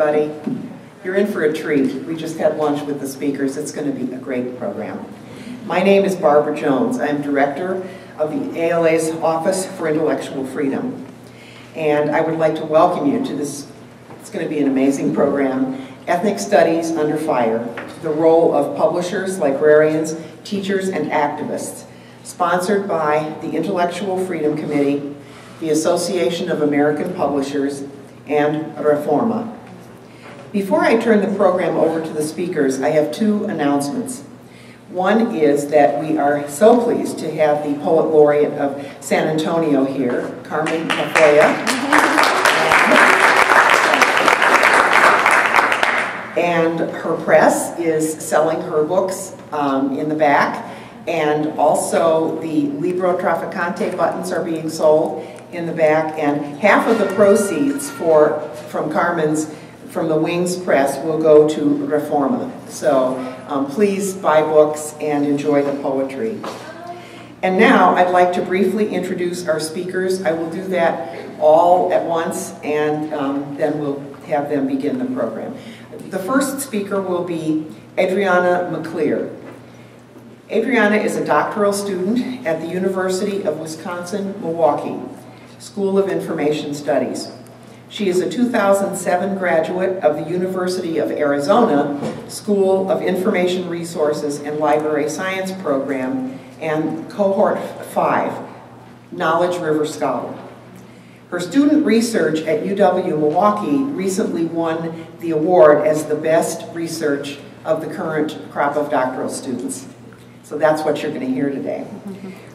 everybody. You're in for a treat. We just had lunch with the speakers. It's going to be a great program. My name is Barbara Jones. I'm director of the ALA's Office for Intellectual Freedom. And I would like to welcome you to this, it's going to be an amazing program, Ethnic Studies Under Fire, the role of publishers, librarians, teachers, and activists, sponsored by the Intellectual Freedom Committee, the Association of American Publishers, and REFORMA. Before I turn the program over to the speakers, I have two announcements. One is that we are so pleased to have the Poet Laureate of San Antonio here, Carmen Tafolla. And her press is selling her books in the back, and also the Librotraficante buttons are being sold in the back, and half of the proceeds from the Wings Press will go to REFORMA. So please buy books and enjoy the poetry. And now I'd like to briefly introduce our speakers. I will do that all at once, and then we'll have them begin the program. The first speaker will be Adriana McCleer. Adriana is a doctoral student at the University of Wisconsin-Milwaukee School of Information Studies. She is a 2007 graduate of the University of Arizona School of Information Resources and Library Science Program and Cohort 5, Knowledge River Scholar. Her student research at UW-Milwaukee recently won the award as the best research of the current crop of doctoral students. So that's what you're going to hear today.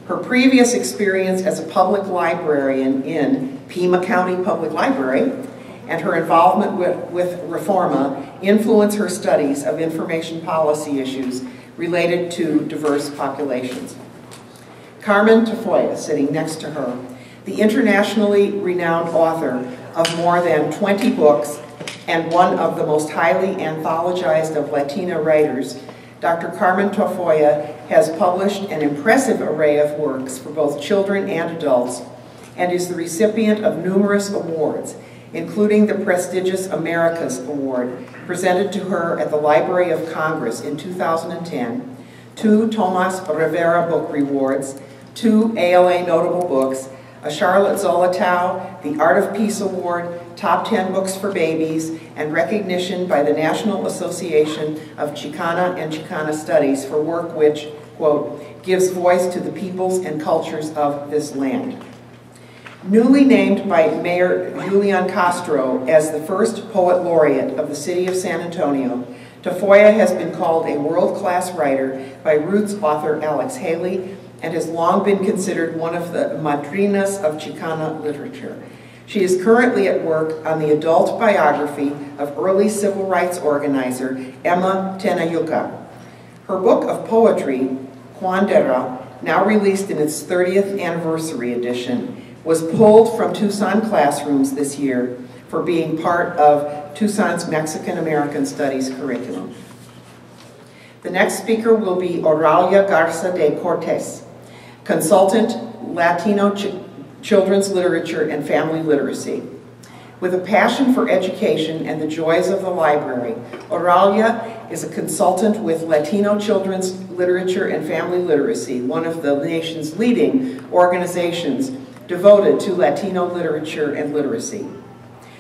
Her previous experience as a public librarian in Pima County Public Library and her involvement with REFORMA influence her studies of information policy issues related to diverse populations. Carmen Tafolla, sitting next to her, the internationally renowned author of more than 20 books and one of the most highly anthologized of Latina writers, Dr. Carmen Tafolla has published an impressive array of works for both children and adults and is the recipient of numerous awards, including the prestigious Americas Award presented to her at the Library of Congress in 2010, 2 Tomas Rivera Book Rewards, 2 ALA Notable Books, a Charlotte Zolotow, the Art of Peace Award, Top 10 Books for Babies, and recognition by the National Association of Chicana and Chicana Studies for work which, quote, gives voice to the peoples and cultures of this land. Newly named by Mayor Julian Castro as the first Poet Laureate of the city of San Antonio, Tafolla has been called a world-class writer by Roots author Alex Haley and has long been considered one of the madrinas of Chicana literature. She is currently at work on the adult biography of early civil rights organizer Emma Tenayuca. Her book of poetry, Quandera, now released in its 30th anniversary edition, was pulled from Tucson classrooms this year for being part of Tucson's Mexican-American Studies curriculum. The next speaker will be Oralia Garza de Cortes, consultant, Latino children's literature and family literacy. With a passion for education and the joys of the library, Oralia is a consultant with Latino children's literature and family literacy, one of the nation's leading organizations devoted to Latino literature and literacy.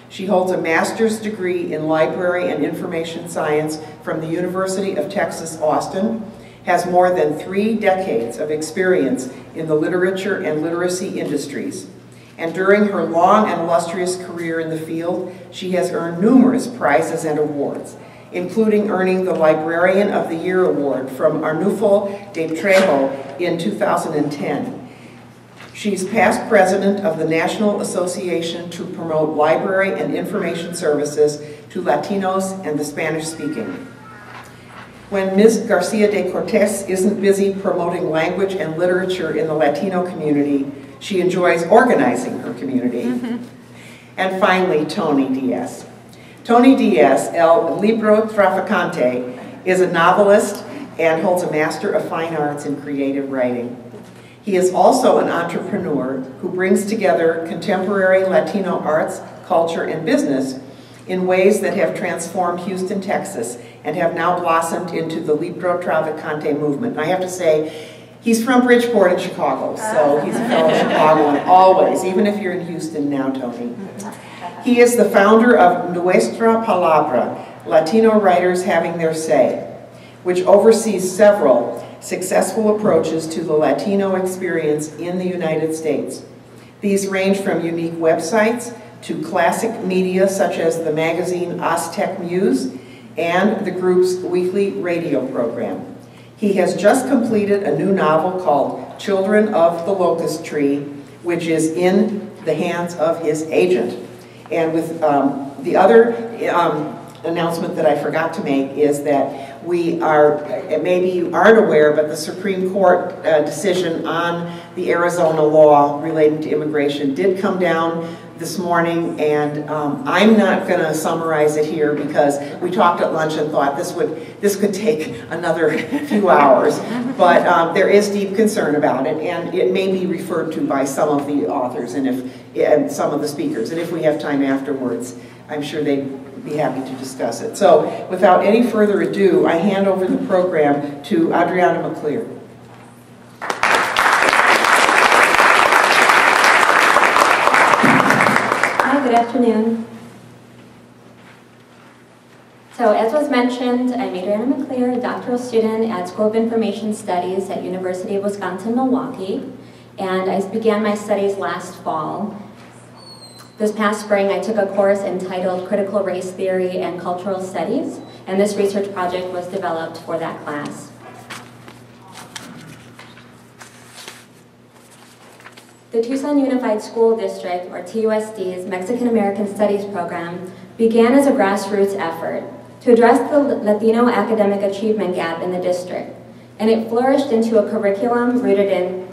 She holds a master's degree in library and information science from the University of Texas, Austin, has more than 3 decades of experience in the literature and literacy industries. And during her long and illustrious career in the field, she has earned numerous prizes and awards, including earning the Librarian of the Year Award from Arnulfo de Trejo in 2010. She's past president of the National Association to Promote Library and Information Services to Latinos and the Spanish-speaking. When Ms. Garcia de Cortes isn't busy promoting language and literature in the Latino community, she enjoys organizing her community. And finally, Tony Diaz. Tony Diaz, el Librotraficante, is a novelist and holds a Master of Fine Arts in Creative Writing. He is also an entrepreneur who brings together contemporary Latino arts, culture, and business in ways that have transformed Houston, Texas, and have now blossomed into the Librotraficante movement. And I have to say, he's from Bridgeport in Chicago, so he's a fellow Chicagoan always, even if you're in Houston now, Tony. He is the founder of Nuestra Palabra, Latino Writers Having Their Say, which oversees several successful approaches to the Latino experience in the United States. These range from unique websites to classic media such as the magazine Aztec Muse and the group's weekly radio program. He has just completed a new novel called Children of the Locust Tree, which is in the hands of his agent. And with the other announcement that I forgot to make is that we are, maybe you aren't aware, but the Supreme Court decision on the Arizona law relating to immigration did come down this morning, and I'm not going to summarize it here because we talked at lunch and thought this could take another few hours, but there is deep concern about it, and it may be referred to by some of the authors and some of the speakers, and if we have time afterwards, I'm sure they'd be happy to discuss it. So without any further ado, I hand over the program to Adriana McCleer. Good afternoon. So as was mentioned, I'm Adriana McCleer, a doctoral student at School of Information Studies at University of Wisconsin-Milwaukee, and I began my studies last fall. This past spring, I took a course entitled Critical Race Theory and Cultural Studies, and this research project was developed for that class. The Tucson Unified School District, or TUSD's Mexican American Studies program began as a grassroots effort to address the Latino academic achievement gap in the district, and it flourished into a curriculum rooted in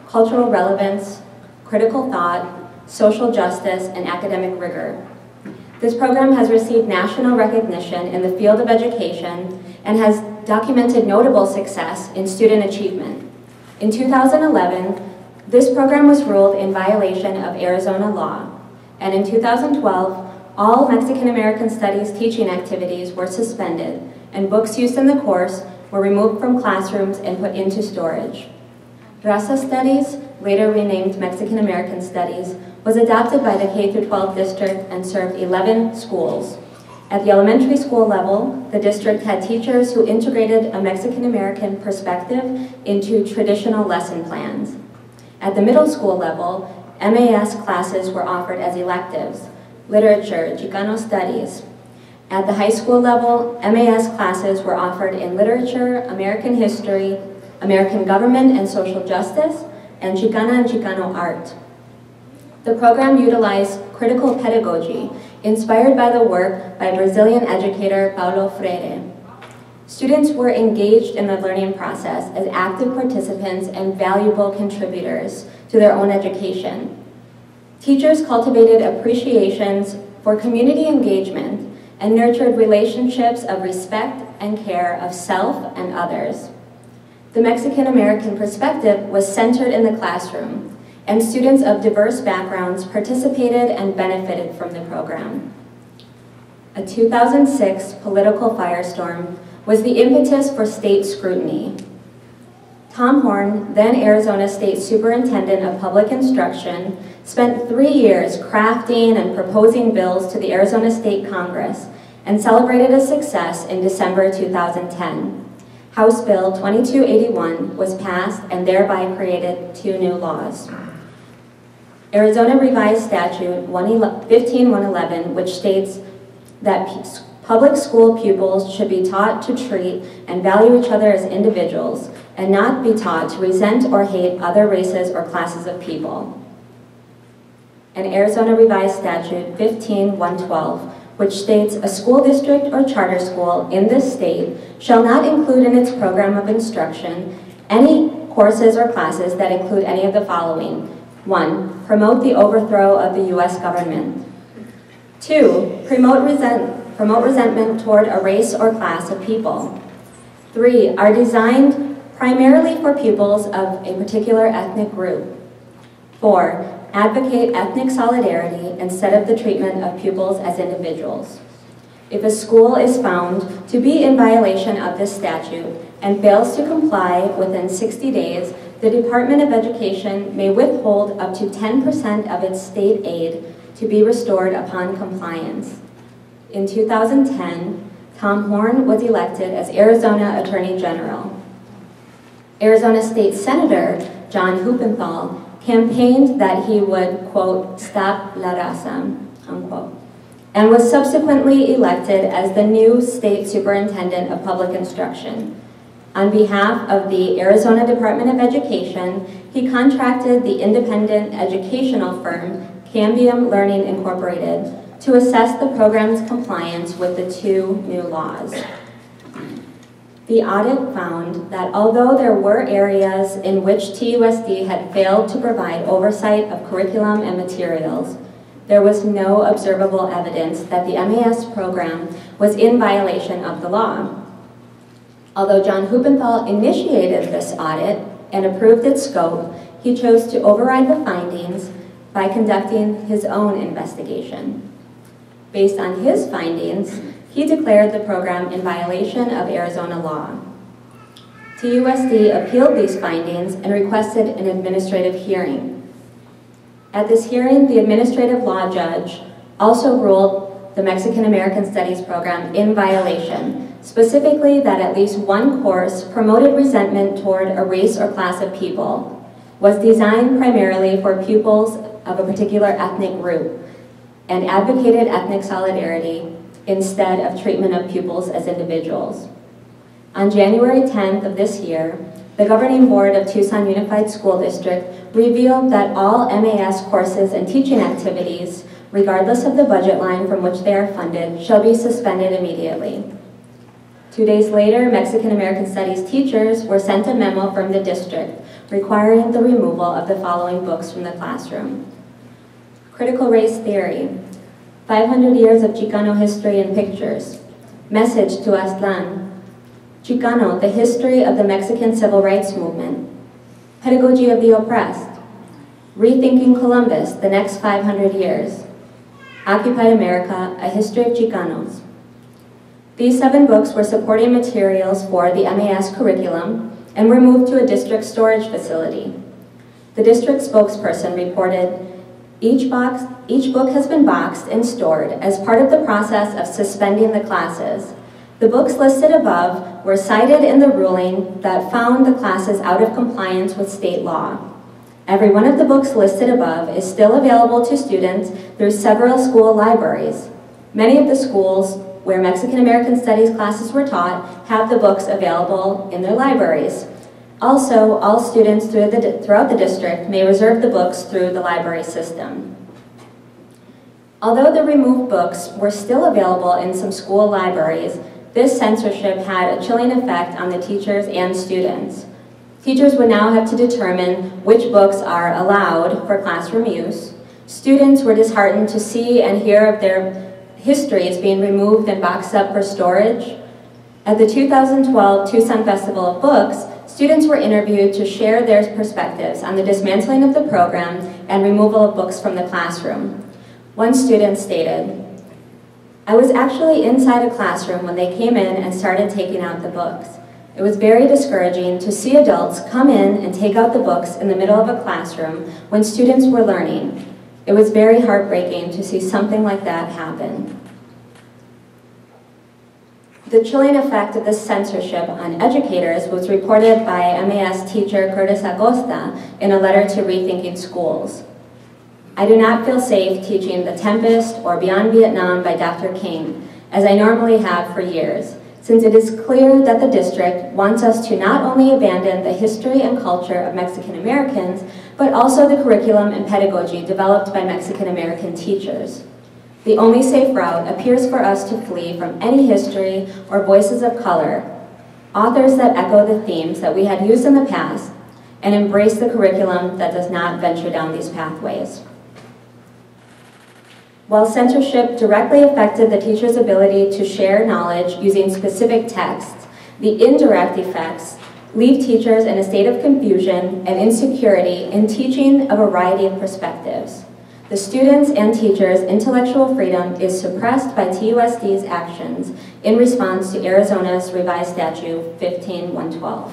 cultural relevance, critical thought, social justice, and academic rigor. This program has received national recognition in the field of education and has documented notable success in student achievement. In 2011, this program was ruled in violation of Arizona law, and in 2012, all Mexican American Studies teaching activities were suspended, and books used in the course were removed from classrooms and put into storage. Raza Studies, later renamed Mexican American Studies, was adopted by the K-12 district and served 11 schools. At the elementary school level, the district had teachers who integrated a Mexican American perspective into traditional lesson plans. At the middle school level, MAS classes were offered as electives, literature, Chicano studies. At the high school level, MAS classes were offered in literature, American history, American government and social justice, and Chicana and Chicano art. The program utilized critical pedagogy, inspired by the work by Brazilian educator Paulo Freire. Students were engaged in the learning process as active participants and valuable contributors to their own education. Teachers cultivated appreciations for community engagement and nurtured relationships of respect and care of self and others. The Mexican American perspective was centered in the classroom, and students of diverse backgrounds participated and benefited from the program. A 2006 political firestorm was the impetus for state scrutiny. Tom Horn, then Arizona State Superintendent of Public Instruction, spent 3 years crafting and proposing bills to the Arizona State Congress and celebrated a success in December 2010. House Bill 2281 was passed and thereby created 2 new laws. Arizona Revised Statute 15111, which states that public school pupils should be taught to treat and value each other as individuals and not be taught to resent or hate other races or classes of people. And Arizona Revised Statute 15112, which states a school district or charter school in this state shall not include in its program of instruction any courses or classes that include any of the following. 1, promote the overthrow of the U.S. government. 2, promote resentment toward a race or class of people. 3, are designed primarily for pupils of a particular ethnic group. 4, advocate ethnic solidarity instead of the treatment of pupils as individuals. If a school is found to be in violation of this statute and fails to comply within 60 days, the Department of Education may withhold up to 10% of its state aid to be restored upon compliance. In 2010, Tom Horn was elected as Arizona Attorney General. Arizona State Senator John Huppenthal campaigned that he would, quote, stop La Raza, unquote, and was subsequently elected as the new State Superintendent of Public Instruction. On behalf of the Arizona Department of Education, he contracted the independent educational firm Cambium Learning Incorporated to assess the program's compliance with the two new laws. The audit found that although there were areas in which TUSD had failed to provide oversight of curriculum and materials, there was no observable evidence that the MAS program was in violation of the law. Although John Huppenthal initiated this audit and approved its scope, he chose to override the findings by conducting his own investigation. Based on his findings, he declared the program in violation of Arizona law. TUSD appealed these findings and requested an administrative hearing. At this hearing, the administrative law judge also ruled the Mexican American Studies program in violation, specifically that at least one course promoted resentment toward a race or class of people, was designed primarily for pupils of a particular ethnic group, and advocated ethnic solidarity instead of treatment of pupils as individuals. On January 10th of this year, the governing board of Tucson Unified School District revealed that all MAS courses and teaching activities, regardless of the budget line from which they are funded, shall be suspended immediately. 2 days later, Mexican American Studies teachers were sent a memo from the district requiring the removal of the following books from the classroom. Critical Race Theory, 500 Years of Chicano History and Pictures, Message to Aztlán, Chicano, the History of the Mexican Civil Rights Movement, Pedagogy of the Oppressed, Rethinking Columbus, The Next 500 Years, Occupied America, A History of Chicanos. These 7 books were supporting materials for the MAS curriculum and were moved to a district storage facility. The district spokesperson reported, each book has been boxed and stored as part of the process of suspending the classes. The books listed above were cited in the ruling that found the classes out of compliance with state law. Every one of the books listed above is still available to students through several school libraries. Many of the schools where Mexican American Studies classes were taught have the books available in their libraries. Also, all students throughout the district may reserve the books through the library system. Although the removed books were still available in some school libraries, this censorship had a chilling effect on the teachers and students. Teachers would now have to determine which books are allowed for classroom use. Students were disheartened to see and hear of their histories being removed and boxed up for storage. At the 2012 Tucson Festival of Books, students were interviewed to share their perspectives on the dismantling of the program and removal of books from the classroom. One student stated, "I was actually inside a classroom when they came in and started taking out the books. It was very discouraging to see adults come in and take out the books in the middle of a classroom when students were learning. It was very heartbreaking to see something like that happen." The chilling effect of this censorship on educators was reported by MAS teacher Curtis Acosta in a letter to Rethinking Schools. "I do not feel safe teaching The Tempest or Beyond Vietnam by Dr. King, as I normally have for years, since it is clear that the district wants us to not only abandon the history and culture of Mexican Americans, but also the curriculum and pedagogy developed by Mexican American teachers. The only safe route appears for us to flee from any history or voices of color, authors that echo the themes that we had used in the past, and embrace the curriculum that does not venture down these pathways." While censorship directly affected the teacher's ability to share knowledge using specific texts, the indirect effects leave teachers in a state of confusion and insecurity in teaching a variety of perspectives. The students' and teachers' intellectual freedom is suppressed by TUSD's actions in response to Arizona's revised statute 15-112.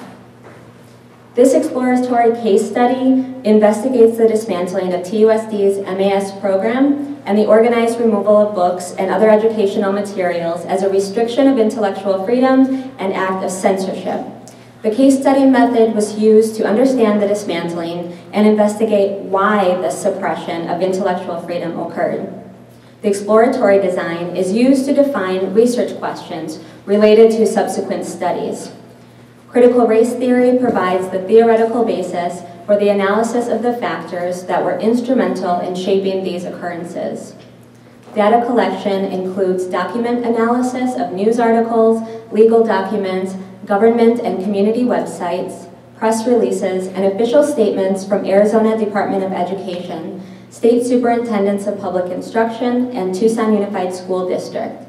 This exploratory case study investigates the dismantling of TUSD's MAS program and the organized removal of books and other educational materials as a restriction of intellectual freedom and act of censorship. The case study method was used to understand the dismantling and investigate why the suppression of intellectual freedom occurred. The exploratory design is used to define research questions related to subsequent studies. Critical race theory provides the theoretical basis for the analysis of the factors that were instrumental in shaping these occurrences. Data collection includes document analysis of news articles, legal documents, government and community websites, press releases, and official statements from Arizona Department of Education, State Superintendents of Public Instruction, and Tucson Unified School District.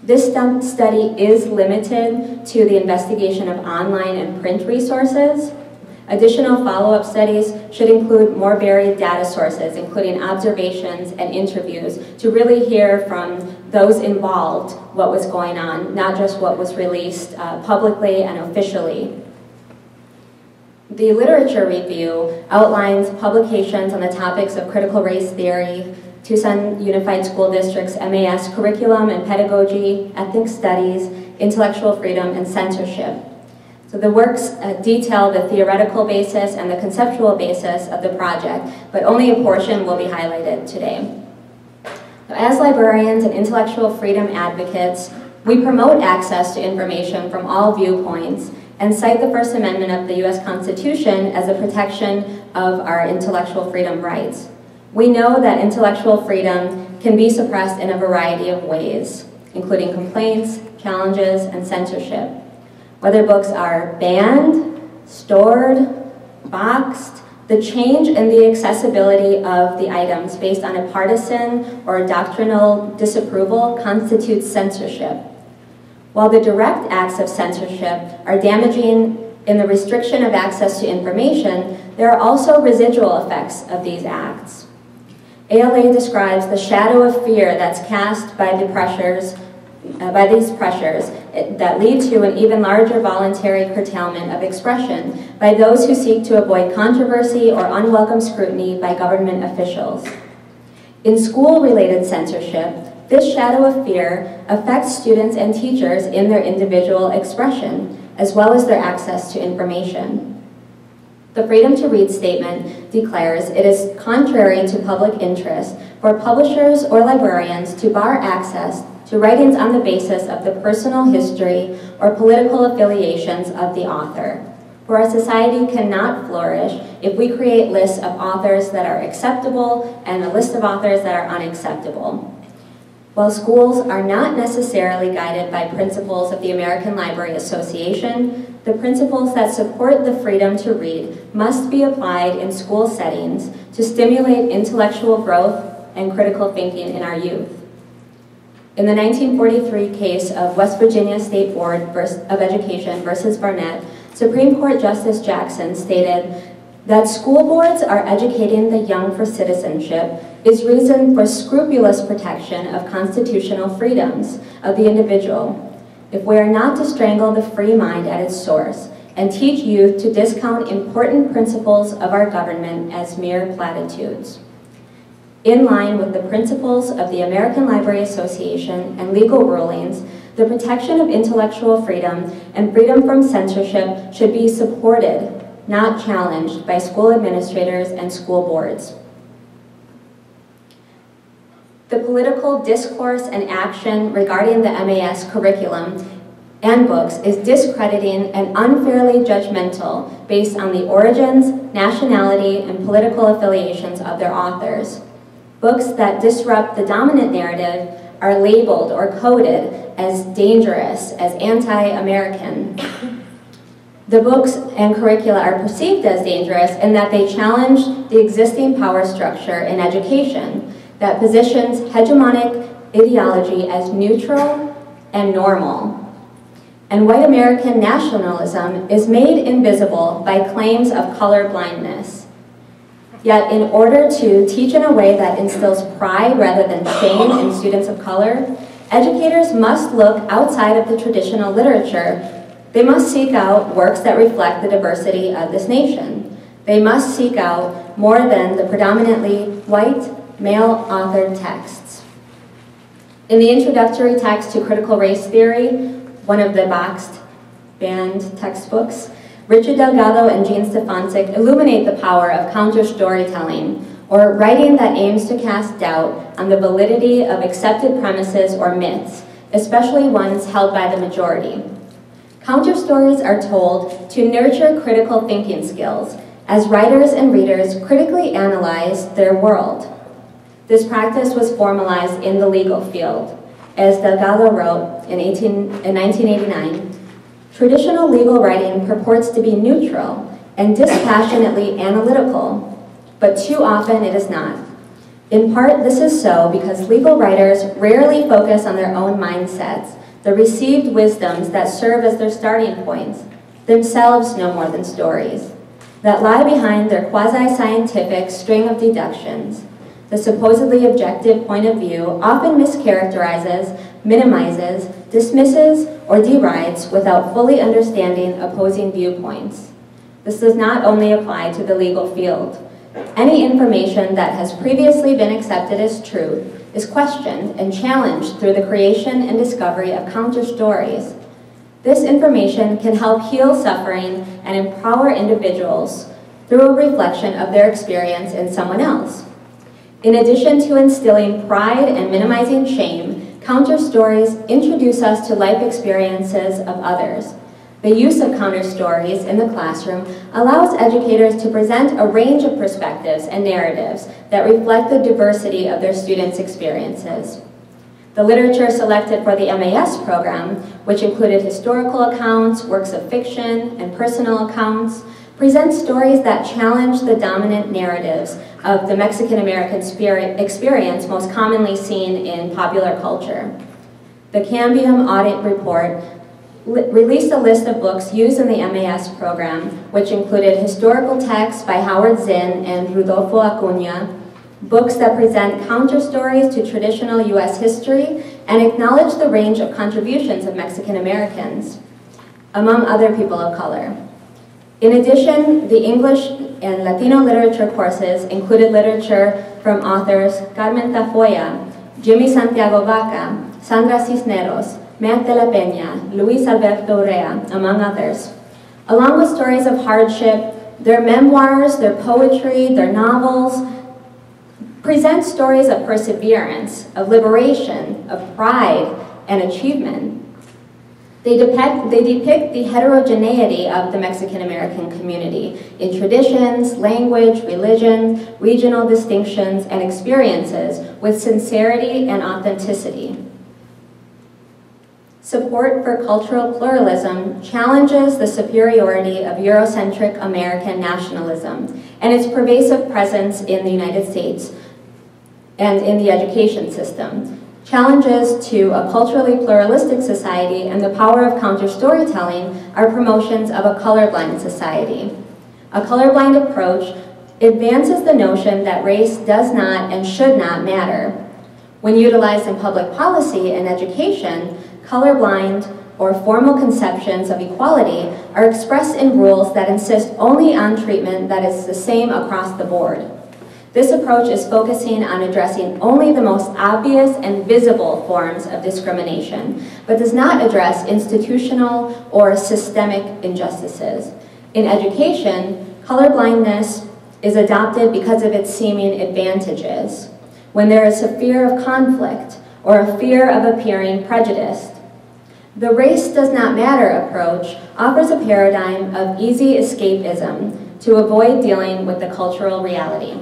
This study is limited to the investigation of online and print resources. Additional follow-up studies should include more varied data sources, including observations and interviews, to really hear from those involved what was going on, not just what was released publicly and officially. The literature review outlines publications on the topics of critical race theory, Tucson Unified School District's MAS curriculum and pedagogy, ethnic studies, intellectual freedom, and censorship. So the works detail the theoretical basis and the conceptual basis of the project, but only a portion will be highlighted today. So as librarians and intellectual freedom advocates, we promote access to information from all viewpoints and cite the First Amendment of the U.S. Constitution as a protection of our intellectual freedom rights. We know that intellectual freedom can be suppressed in a variety of ways, including complaints, challenges, and censorship. Whether books are banned, stored, boxed, the change in the accessibility of the items based on a partisan or doctrinal disapproval constitutes censorship. While the direct acts of censorship are damaging in the restriction of access to information, there are also residual effects of these acts. ALA describes the shadow of fear that's cast by these pressures that lead to an even larger voluntary curtailment of expression by those who seek to avoid controversy or unwelcome scrutiny by government officials. In school-related censorship, this shadow of fear affects students and teachers in their individual expression, as well as their access to information. The Freedom to Read statement declares it is contrary to public interest for publishers or librarians to bar access to writings on the basis of the personal history or political affiliations of the author. For our society cannot flourish if we create lists of authors that are acceptable and a list of authors that are unacceptable. While schools are not necessarily guided by principles of the American Library Association, the principles that support the freedom to read must be applied in school settings to stimulate intellectual growth and critical thinking in our youth. In the 1943 case of West Virginia State Board of Education versus Barnett, Supreme Court Justice Jackson stated that school boards are educating the young for citizenship is reason for scrupulous protection of constitutional freedoms of the individual. If we are not to strangle the free mind at its source and teach youth to discount important principles of our government as mere platitudes. In line with the principles of the American Library Association and legal rulings, the protection of intellectual freedom and freedom from censorship should be supported, not challenged by school administrators and school boards. The political discourse and action regarding the MAS curriculum and books is discrediting and unfairly judgmental based on the origins, nationality, and political affiliations of their authors. Books that disrupt the dominant narrative are labeled or coded as dangerous, as anti-American. The books and curricula are perceived as dangerous in that they challenge the existing power structure in education that positions hegemonic ideology as neutral and normal. and white American nationalism is made invisible by claims of color blindness. Yet in order to teach in a way that instills pride rather than shame in students of color, educators must look outside of the traditional literature. They must seek out works that reflect the diversity of this nation. They must seek out more than the predominantly white, male-authored texts. In the introductory text to critical race theory, one of the boxed, banned textbooks, Richard Delgado and Jean Stefancic illuminate the power of counter-storytelling, or writing that aims to cast doubt on the validity of accepted premises or myths, especially ones held by the majority. Counter-stories are told to nurture critical thinking skills, as writers and readers critically analyze their world. This practice was formalized in the legal field. As Delgado wrote in 1989, traditional legal writing purports to be neutral and dispassionately analytical, but too often it is not. In part, this is so because legal writers rarely focus on their own mindsets, the received wisdoms that serve as their starting points, themselves no more than stories, that lie behind their quasi-scientific string of deductions. The supposedly objective point of view often mischaracterizes, minimizes, dismisses, or derides without fully understanding opposing viewpoints. This does not only apply to the legal field. Any information that has previously been accepted as truth is questioned and challenged through the creation and discovery of counter-stories. This information can help heal suffering and empower individuals through a reflection of their experience in someone else. In addition to instilling pride and minimizing shame, counter-stories introduce us to life experiences of others. The use of counter-stories in the classroom allows educators to present a range of perspectives and narratives that reflect the diversity of their students' experiences. The literature selected for the MAS program, which included historical accounts, works of fiction, and personal accounts, presents stories that challenge the dominant narratives of the Mexican-American experience most commonly seen in popular culture. The Cambium audit report released a list of books used in the MAS program, which included historical texts by Howard Zinn and Rudolfo Acuña, books that present counter-stories to traditional U.S. history and acknowledge the range of contributions of Mexican Americans, among other people of color. In addition, the English and Latino literature courses included literature from authors Carmen Tafolla, Jimmy Santiago Vaca, Sandra Cisneros, Matt de la Peña, Luis Alberto Urrea, among others. Along with stories of hardship, their memoirs, their poetry, their novels present stories of perseverance, of liberation, of pride, and achievement. They depict the heterogeneity of the Mexican-American community in traditions, language, religion, regional distinctions, and experiences with sincerity and authenticity. Support for cultural pluralism challenges the superiority of Eurocentric American nationalism and its pervasive presence in the United States and in the education system. Challenges to a culturally pluralistic society and the power of counter-storytelling are promotions of a colorblind society. A colorblind approach advances the notion that race does not and should not matter. When utilized in public policy and education, colorblind or formal conceptions of equality are expressed in rules that insist only on treatment that is the same across the board. This approach is focusing on addressing only the most obvious and visible forms of discrimination, but does not address institutional or systemic injustices. In education, colorblindness is adopted because of its seeming advantages. When there is a fear of conflict or a fear of appearing prejudiced, the race does not matter approach offers a paradigm of easy escapism to avoid dealing with the cultural reality.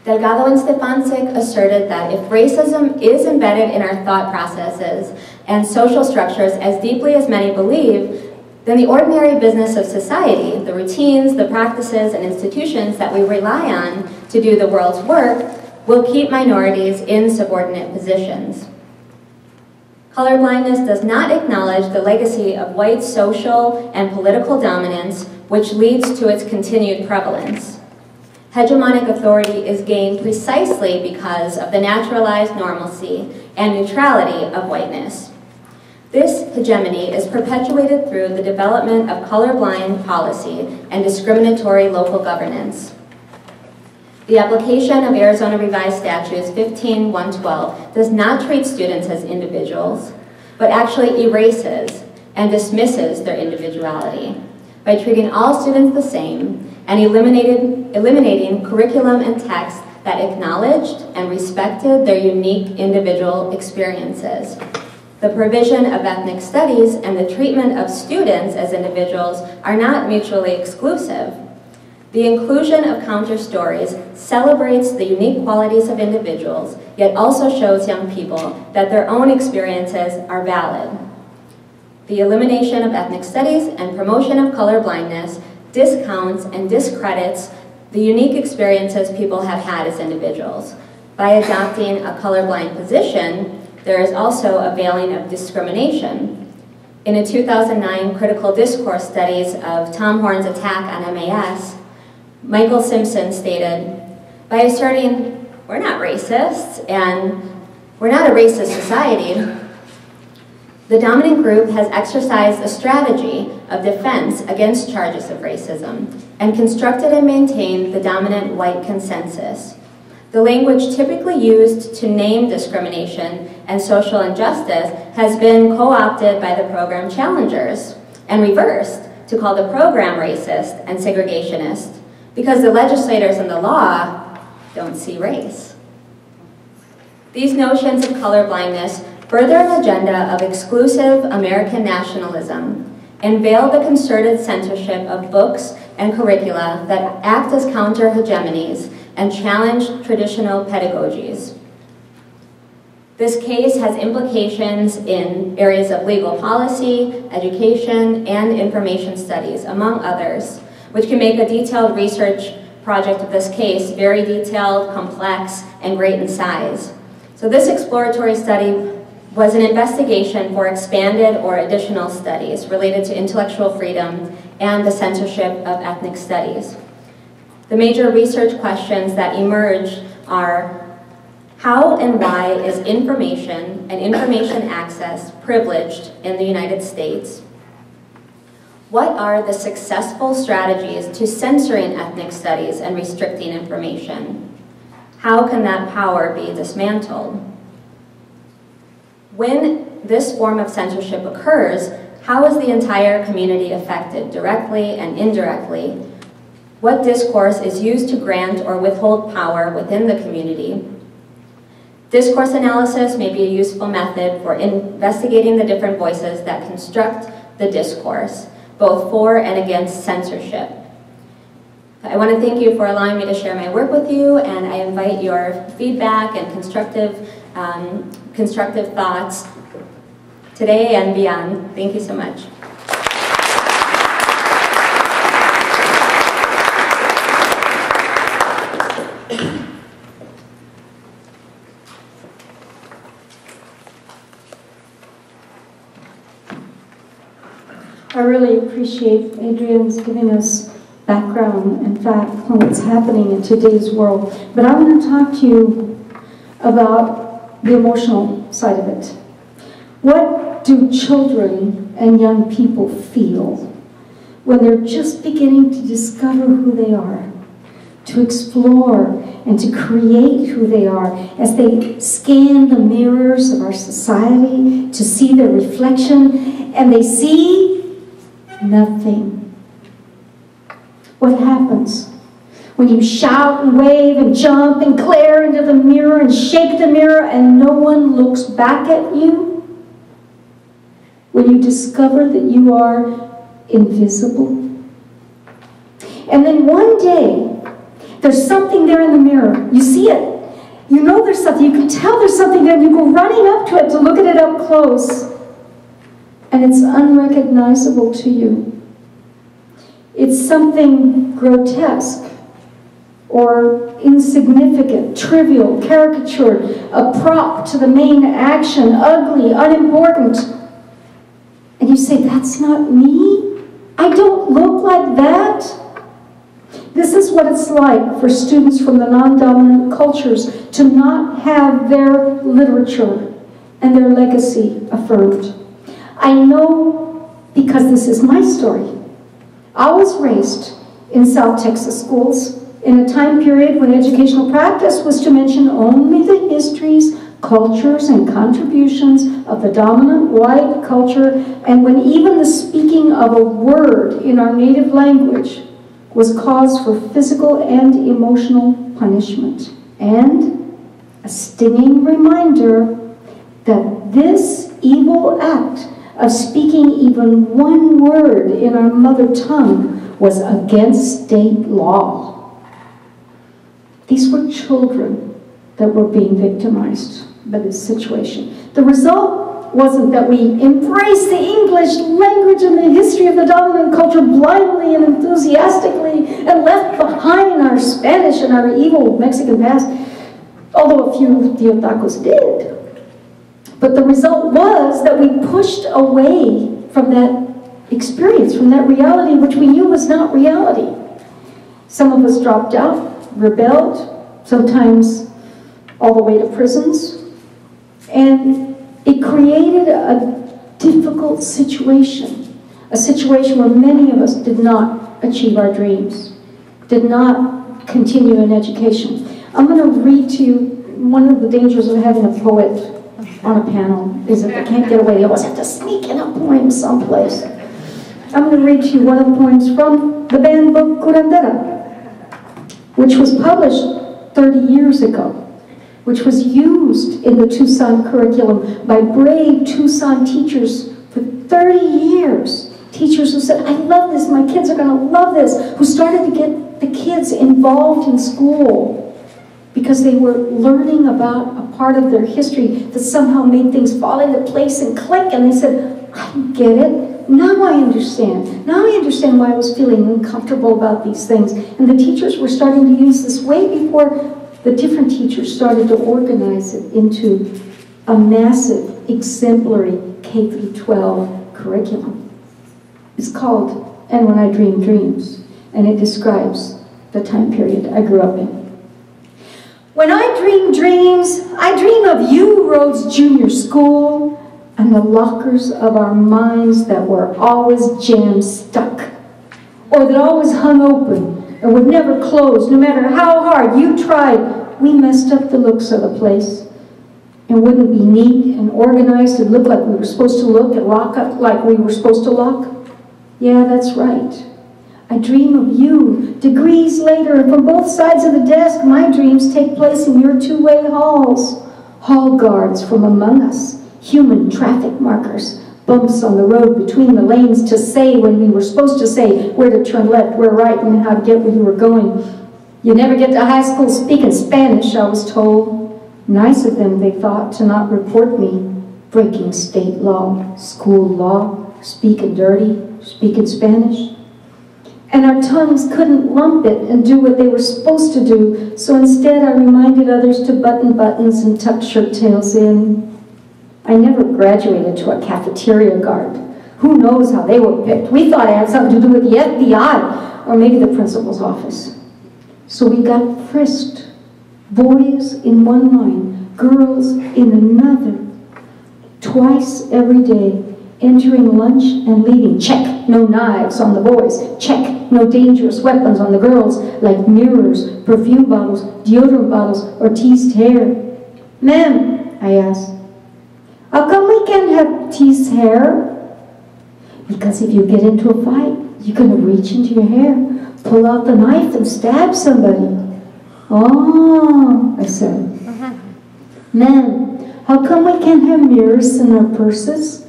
Delgado and Stefancic asserted that if racism is embedded in our thought processes and social structures as deeply as many believe, then the ordinary business of society, the routines, the practices, and institutions that we rely on to do the world's work, will keep minorities in subordinate positions. Colorblindness does not acknowledge the legacy of white social and political dominance, which leads to its continued prevalence. Hegemonic authority is gained precisely because of the naturalized normalcy and neutrality of whiteness. This hegemony is perpetuated through the development of colorblind policy and discriminatory local governance. The application of Arizona Revised Statutes 15-112 does not treat students as individuals, but actually erases and dismisses their individuality by treating all students the same and eliminating curriculum and text that acknowledged and respected their unique individual experiences. The provision of ethnic studies and the treatment of students as individuals are not mutually exclusive. The inclusion of counter stories celebrates the unique qualities of individuals, yet also shows young people that their own experiences are valid. The elimination of ethnic studies and promotion of colorblindness discounts and discredits the unique experiences people have had as individuals. By adopting a colorblind position, there is also a veiling of discrimination. In a 2009 critical discourse studies of Tom Horn's attack on MAS, Michael Simpson stated, by asserting, we're not racists and we're not a racist society, the dominant group has exercised a strategy of defense against charges of racism and constructed and maintained the dominant white consensus. The language typically used to name discrimination and social injustice has been co-opted by the program challengers and reversed to call the program racist and segregationist because the legislators and the law don't see race. These notions of colorblindness further an agenda of exclusive American nationalism and veil the concerted censorship of books and curricula that act as counter-hegemonies and challenge traditional pedagogies. This case has implications in areas of legal policy, education, and information studies, among others, which can make a detailed research project of this case very detailed, complex, and great in size. So this exploratory study was an investigation for expanded or additional studies related to intellectual freedom and the censorship of ethnic studies. The major research questions that emerge are: how and why is information and information access privileged in the United States? What are the successful strategies to censoring ethnic studies and restricting information? How can that power be dismantled? When this form of censorship occurs, how is the entire community affected, directly and indirectly? What discourse is used to grant or withhold power within the community? Discourse analysis may be a useful method for investigating the different voices that construct the discourse, both for and against censorship. I want to thank you for allowing me to share my work with you, and I invite your feedback and constructive thoughts today and beyond. Thank you so much. I really appreciate Adrian's giving us background and fact on what's happening in today's world. But I want to talk to you about the emotional side of it. What do children and young people feel when they're just beginning to discover who they are, to explore and to create who they are, as they scan the mirrors of our society to see their reflection, and they see nothing? What happens when you shout and wave and jump and glare into the mirror and shake the mirror and no one looks back at you? When you discover that you are invisible? And then one day, there's something there in the mirror. You see it. You know there's something. You can tell there's something there, and you go running up to it to look at it up close. And it's unrecognizable to you. It's something grotesque, or insignificant, trivial, caricatured, a prop to the main action, ugly, unimportant. And you say, that's not me? I don't look like that? This is what it's like for students from the non-dominant cultures to not have their literature and their legacy affirmed. I know because this is my story. I was raised in South Texas schools in a time period when educational practice was to mention only the histories, cultures, and contributions of the dominant white culture, and when even the speaking of a word in our native language was cause for physical and emotional punishment, and a stinging reminder that this evil act of speaking even one word in our mother tongue was against state law. These were children that were being victimized by this situation. The result wasn't that we embraced the English language and the history of the dominant culture blindly and enthusiastically and left behind our Spanish and our evil Mexican past, although a few Teotacos did. But the result was that we pushed away from that experience, from that reality which we knew was not reality. Some of us dropped out, rebelled, sometimes all the way to prisons. And it created a difficult situation, a situation where many of us did not achieve our dreams, did not continue in education. I'm going to read to you, one of the dangers of having a poet on a panel is that they can't get away. They always have to sneak in a poem someplace. I'm going to read to you one of the poems from the banned book Curandera, which was published 30 years ago, which was used in the Tucson curriculum by brave Tucson teachers for 30 years. Teachers who said, I love this, my kids are going to love this, who started to get the kids involved in school because they were learning about a part of their history that somehow made things fall into place and click, and they said, I get it. Now I understand. Now I understand why I was feeling uncomfortable about these things. And the teachers were starting to use this way before the different teachers started to organize it into a massive, exemplary K-12 curriculum. It's called And When I Dream Dreams, and it describes the time period I grew up in. When I dream dreams, I dream of you, Rhodes Junior School, and the lockers of our minds that were always jammed stuck, or that always hung open and would never close, no matter how hard you tried. We messed up the looks of the place and wouldn't be neat and organized and look like we were supposed to look and lock up like we were supposed to lock. Yeah, that's right. I dream of you, degrees later, and from both sides of the desk, my dreams take place in your two-way halls. Hall guards from among us, human traffic markers, bumps on the road between the lanes to say when we were supposed to say where to turn left, where right, and how to get where you were going. You never get to high school speaking Spanish, I was told. Nice of them, they thought, to not report me. Breaking state law, school law, speaking dirty, speaking Spanish. And our tongues couldn't lump it and do what they were supposed to do, so instead I reminded others to button buttons and tuck shirt tails in. I never graduated to a cafeteria guard. Who knows how they were picked? We thought it had something to do with the FBI, or maybe the principal's office. So we got frisked. Boys in one line, girls in another. Twice every day, entering lunch and leaving. Check, no knives on the boys. Check, no dangerous weapons on the girls, like mirrors, perfume bottles, deodorant bottles, or teased hair. Ma'am, I asked, how come we can't have teased hair? Because if you get into a fight, you're going to reach into your hair, pull out the knife, and stab somebody. Oh, I said. Ma'am, how come we can't have mirrors in our purses?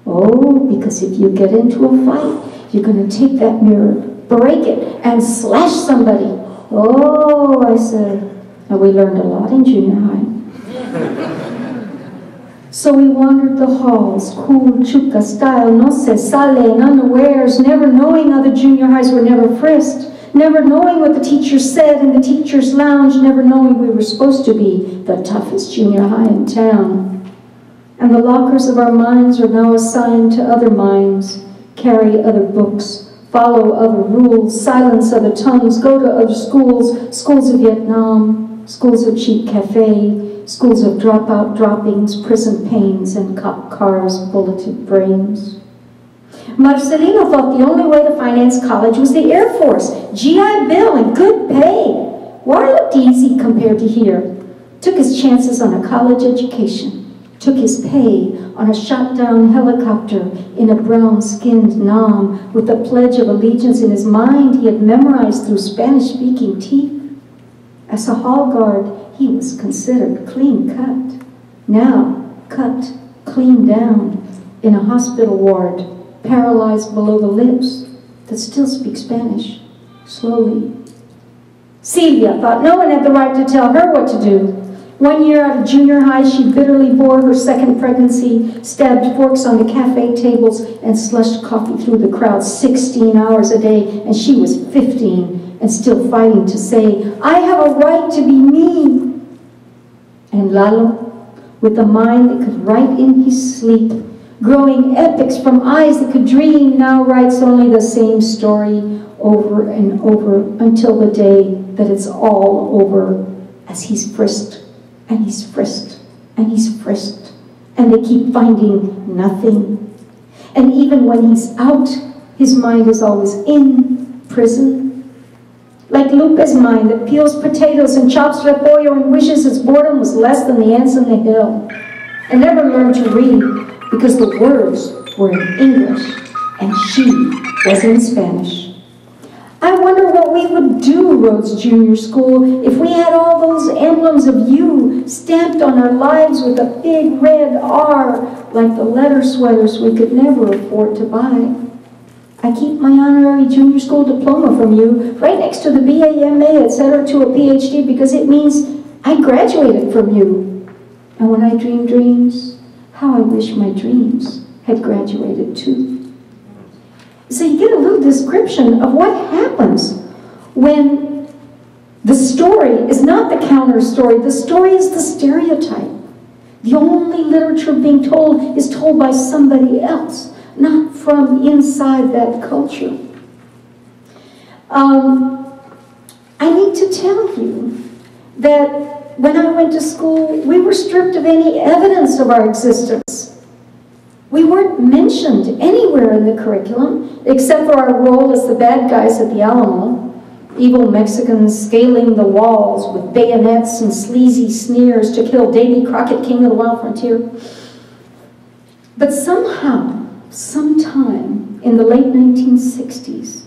Oh, because if you get into a fight, you're going to take that mirror, break it, and slash somebody. Oh, I said. And we learned a lot in junior high. So we wandered the halls, cool chuca style, no se sale, and unawares, never knowing other junior highs were never frisked, never knowing what the teacher said in the teacher's lounge, never knowing we were supposed to be the toughest junior high in town. And the lockers of our minds are now assigned to other minds, carry other books, follow other rules, silence other tongues, go to other schools, schools of Vietnam, schools of cheap cafe, schools of dropout droppings, prison pains, and cop cars, bulleted brains. Marcelino thought the only way to finance college was the Air Force, GI Bill, and good pay. War looked easy compared to here. Took his chances on a college education. Took his pay on a shot-down helicopter in a brown-skinned Nam with the Pledge of Allegiance in his mind he had memorized through Spanish-speaking teeth. As a hall guard, he was considered clean-cut. Now, cut, clean down, in a hospital ward, paralyzed below the lips, that still speak Spanish, slowly. Celia thought no one had the right to tell her what to do. 1 year out of junior high, she bitterly bore her second pregnancy, stabbed forks on the cafe tables, and slushed coffee through the crowd 16 hours a day, and she was 15 and still fighting to say, I have a right to be me. And Lalo, with a mind that could write in his sleep, growing epics from eyes that could dream, now writes only the same story over and over until the day that it's all over, as he's frisked, and he's frisked, and he's frisked, and they keep finding nothing. And even when he's out, his mind is always in prison. Like Lupe's mind that peels potatoes and chops repollo and wishes his boredom was less than the ants in the hill, and never learned to read because the words were in English and she was in Spanish. I wonder what we would do, Rhodes Junior School, if we had all those emblems of you stamped on our lives with a big red R, like the letter sweaters we could never afford to buy. I keep my honorary junior school diploma from you right next to the BA, MA, etc. to a PhD because it means I graduated from you. And when I dream dreams, how I wish my dreams had graduated too. So you get a little description of what happens when the story is not the counter story. The story is the stereotype. The only literature being told is told by somebody else, not from inside that culture. I need to tell you that when I went to school, we were stripped of any evidence of our existence. We weren't mentioned anywhere in the curriculum, except for our role as the bad guys at the Alamo, evil Mexicans scaling the walls with bayonets and sleazy sneers to kill Davy Crockett, king of the wild frontier. But somehow, sometime in the late 1960s,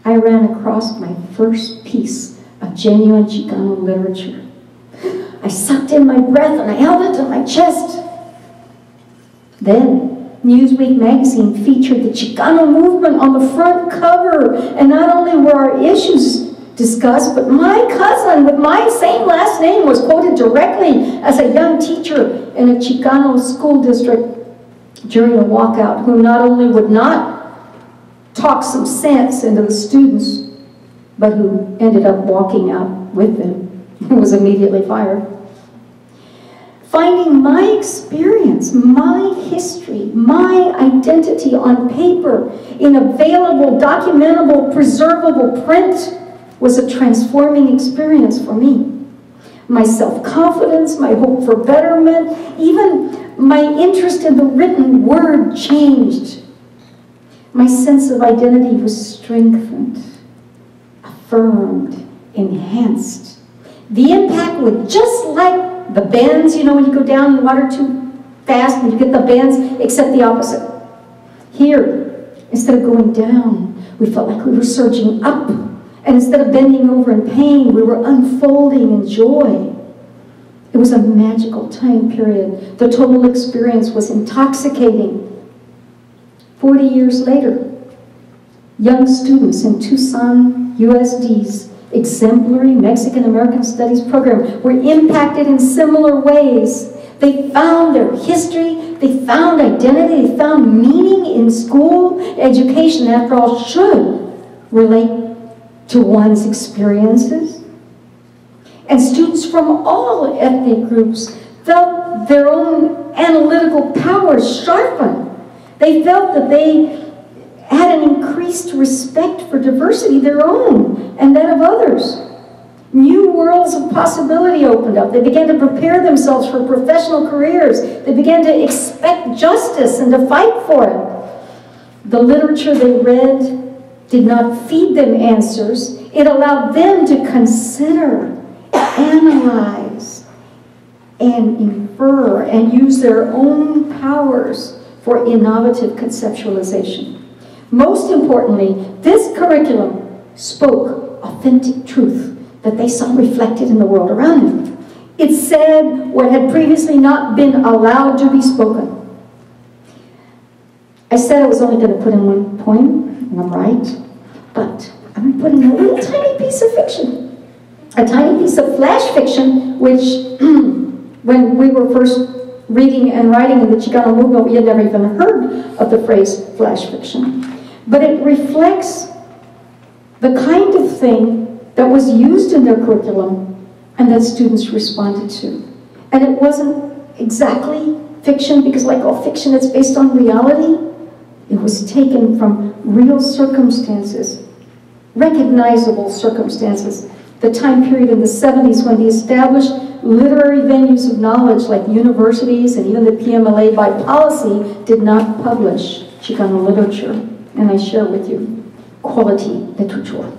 I ran across my first piece of genuine Chicano literature. I sucked in my breath and I held it to my chest. Then, Newsweek magazine featured the Chicano movement on the front cover, and not only were our issues discussed, but my cousin with my same last name was quoted directly as a young teacher in a Chicano school district during a walkout, who not only would not talk some sense into the students, but who ended up walking out with them and was immediately fired. Finding my experience, my history, my identity on paper in available, documentable, preservable print was a transforming experience for me. My self-confidence, my hope for betterment, even my interest in the written word changed. My sense of identity was strengthened, affirmed, enhanced. The impact was just like the bends, you know, when you go down in the water too fast and you get the bends, except the opposite. Here, instead of going down, we felt like we were surging up. And instead of bending over in pain, we were unfolding in joy. It was a magical time period. The total experience was intoxicating. 40 years later, young students in Tucson, USD's exemplary Mexican-American Studies program were impacted in similar ways. They found their history, they found identity, they found meaning in school. Education, after all, should relate to one's experiences. And students from all ethnic groups felt their own analytical powers sharpened. They felt that they had an increased respect for diversity, their own and that of others. New worlds of possibility opened up. They began to prepare themselves for professional careers. They began to expect justice and to fight for it. The literature they read did not feed them answers. It allowed them to consider, analyze, and infer, and use their own powers for innovative conceptualization. Most importantly, this curriculum spoke authentic truth that they saw reflected in the world around them. It said what had previously not been allowed to be spoken. I said I was only going to put in one poem, and I'm right, but I'm going to put in a little tiny piece of fiction, a tiny piece of flash fiction, which when we were first reading and writing in the Chicano movement, we had never even heard of the phrase flash fiction. But it reflects the kind of thing that was used in their curriculum and that students responded to. And it wasn't exactly fiction, because like all fiction, it's based on reality. It was taken from real circumstances, recognizable circumstances. The time period in the 70s when the established literary venues of knowledge like universities and even the PMLA by policy did not publish Chicano literature. And I share with you quality literature.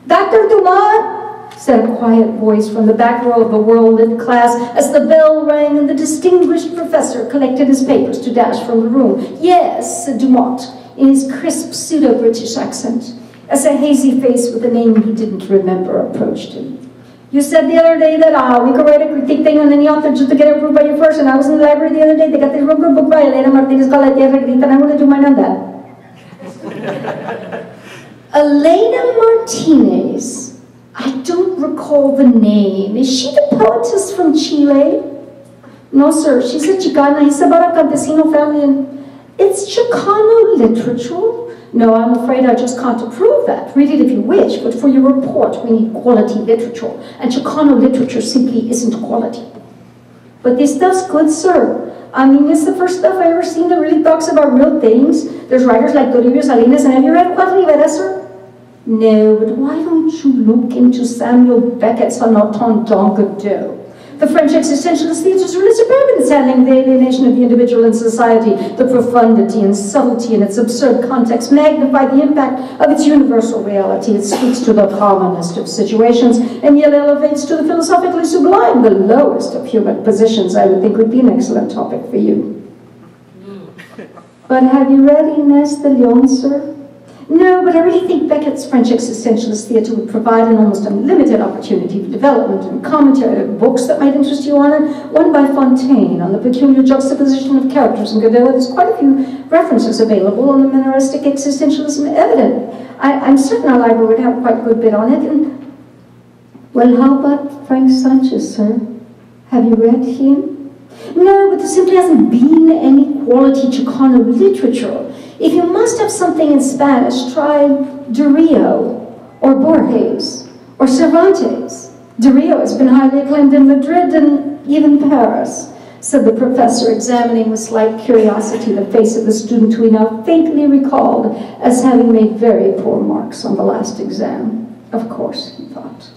Dr. Dumont, said a quiet voice from the back row of the world-lit class as the bell rang and the distinguished professor collected his papers to dash from the room. Yes, said Dumont, in his crisp pseudo-British accent, as a hazy face with a name he didn't remember approached him. You said the other day that we could write a critique thing on any author just to get approved by you first, and I was in the library the other day, they got this real good book by Elena Martinez called La Tierra Grita, and I'm going to do mine on that. Elena Martinez, I don't recall the name. Is she the poetess from Chile? No, sir, she's a Chicana. It's about a campesino family, and it's Chicano literature. No, I'm afraid I just can't approve that. Read it if you wish, but for your report, we need quality literature, and Chicano literature simply isn't quality. But this stuff's good, sir. I mean, it's the first stuff I've ever seen that really talks about real things. There's writers like Toribio Salinas, and have you read Juan Rivera, sir? No, but why don't you look into Samuel Beckett's Un Autant d'Engadin? The French existentialist thesis really superb in its handling the alienation of the individual in society. The profundity and subtlety in its absurd context magnify the impact of its universal reality. It speaks to the commonest of situations and yet elevates to the philosophically sublime the lowest of human positions. I would think would be an excellent topic for you. But have you read Inés de León, sir? No, but I really think Beckett's French existentialist theatre would provide an almost unlimited opportunity for development and commentary of books that might interest you on it. One by Fontaine on the peculiar juxtaposition of characters in Godot. There's quite a few references available on the minimalistic existentialism evident. I'm certain our library would have quite a good bit on it. And well, how about Frank Sanchez, sir? Have you read him? No, but there simply hasn't been any quality Chicano literature. If you must have something in Spanish, try Darío, or Borges, or Cervantes. Darío has been highly acclaimed in Madrid and even Paris, said the professor, examining with slight curiosity the face of the student who he now faintly recalled as having made very poor marks on the last exam. Of course, he thought.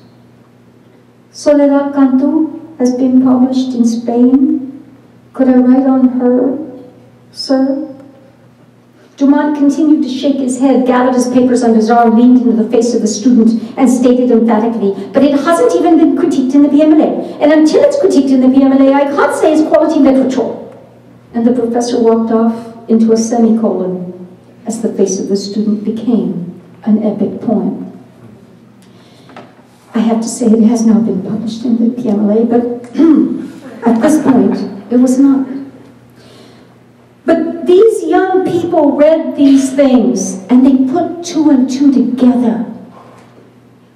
Soledad Cantú has been published in Spain. Could I write on her, sir? Dumont continued to shake his head, gathered his papers under his arm, leaned into the face of the student, and stated emphatically, but it hasn't even been critiqued in the PMLA. And until it's critiqued in the PMLA, I can't say it's quality literature. And the professor walked off into a semicolon as the face of the student became an epic poem. I have to say it has now been published in the PMLA, but at this point, it was not. But these young people read these things and they put two and two together.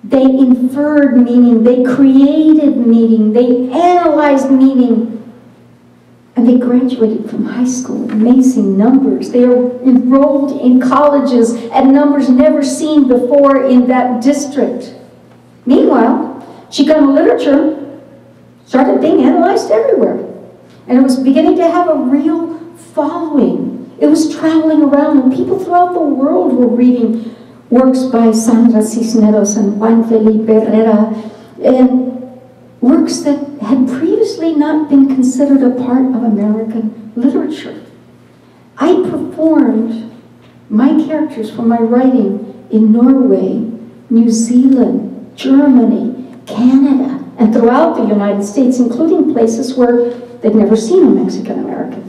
They inferred meaning, they created meaning, they analyzed meaning. And they graduated from high school, amazing numbers. They are enrolled in colleges at numbers never seen before in that district. Meanwhile, Chicano literature started being analyzed everywhere. And it was beginning to have a real following. It was traveling around, and people throughout the world were reading works by Sandra Cisneros and Juan Felipe Herrera, and works that had previously not been considered a part of American literature. I performed my characters for my writing in Norway, New Zealand, Germany, Canada, and throughout the United States, including places where they'd never seen a Mexican American.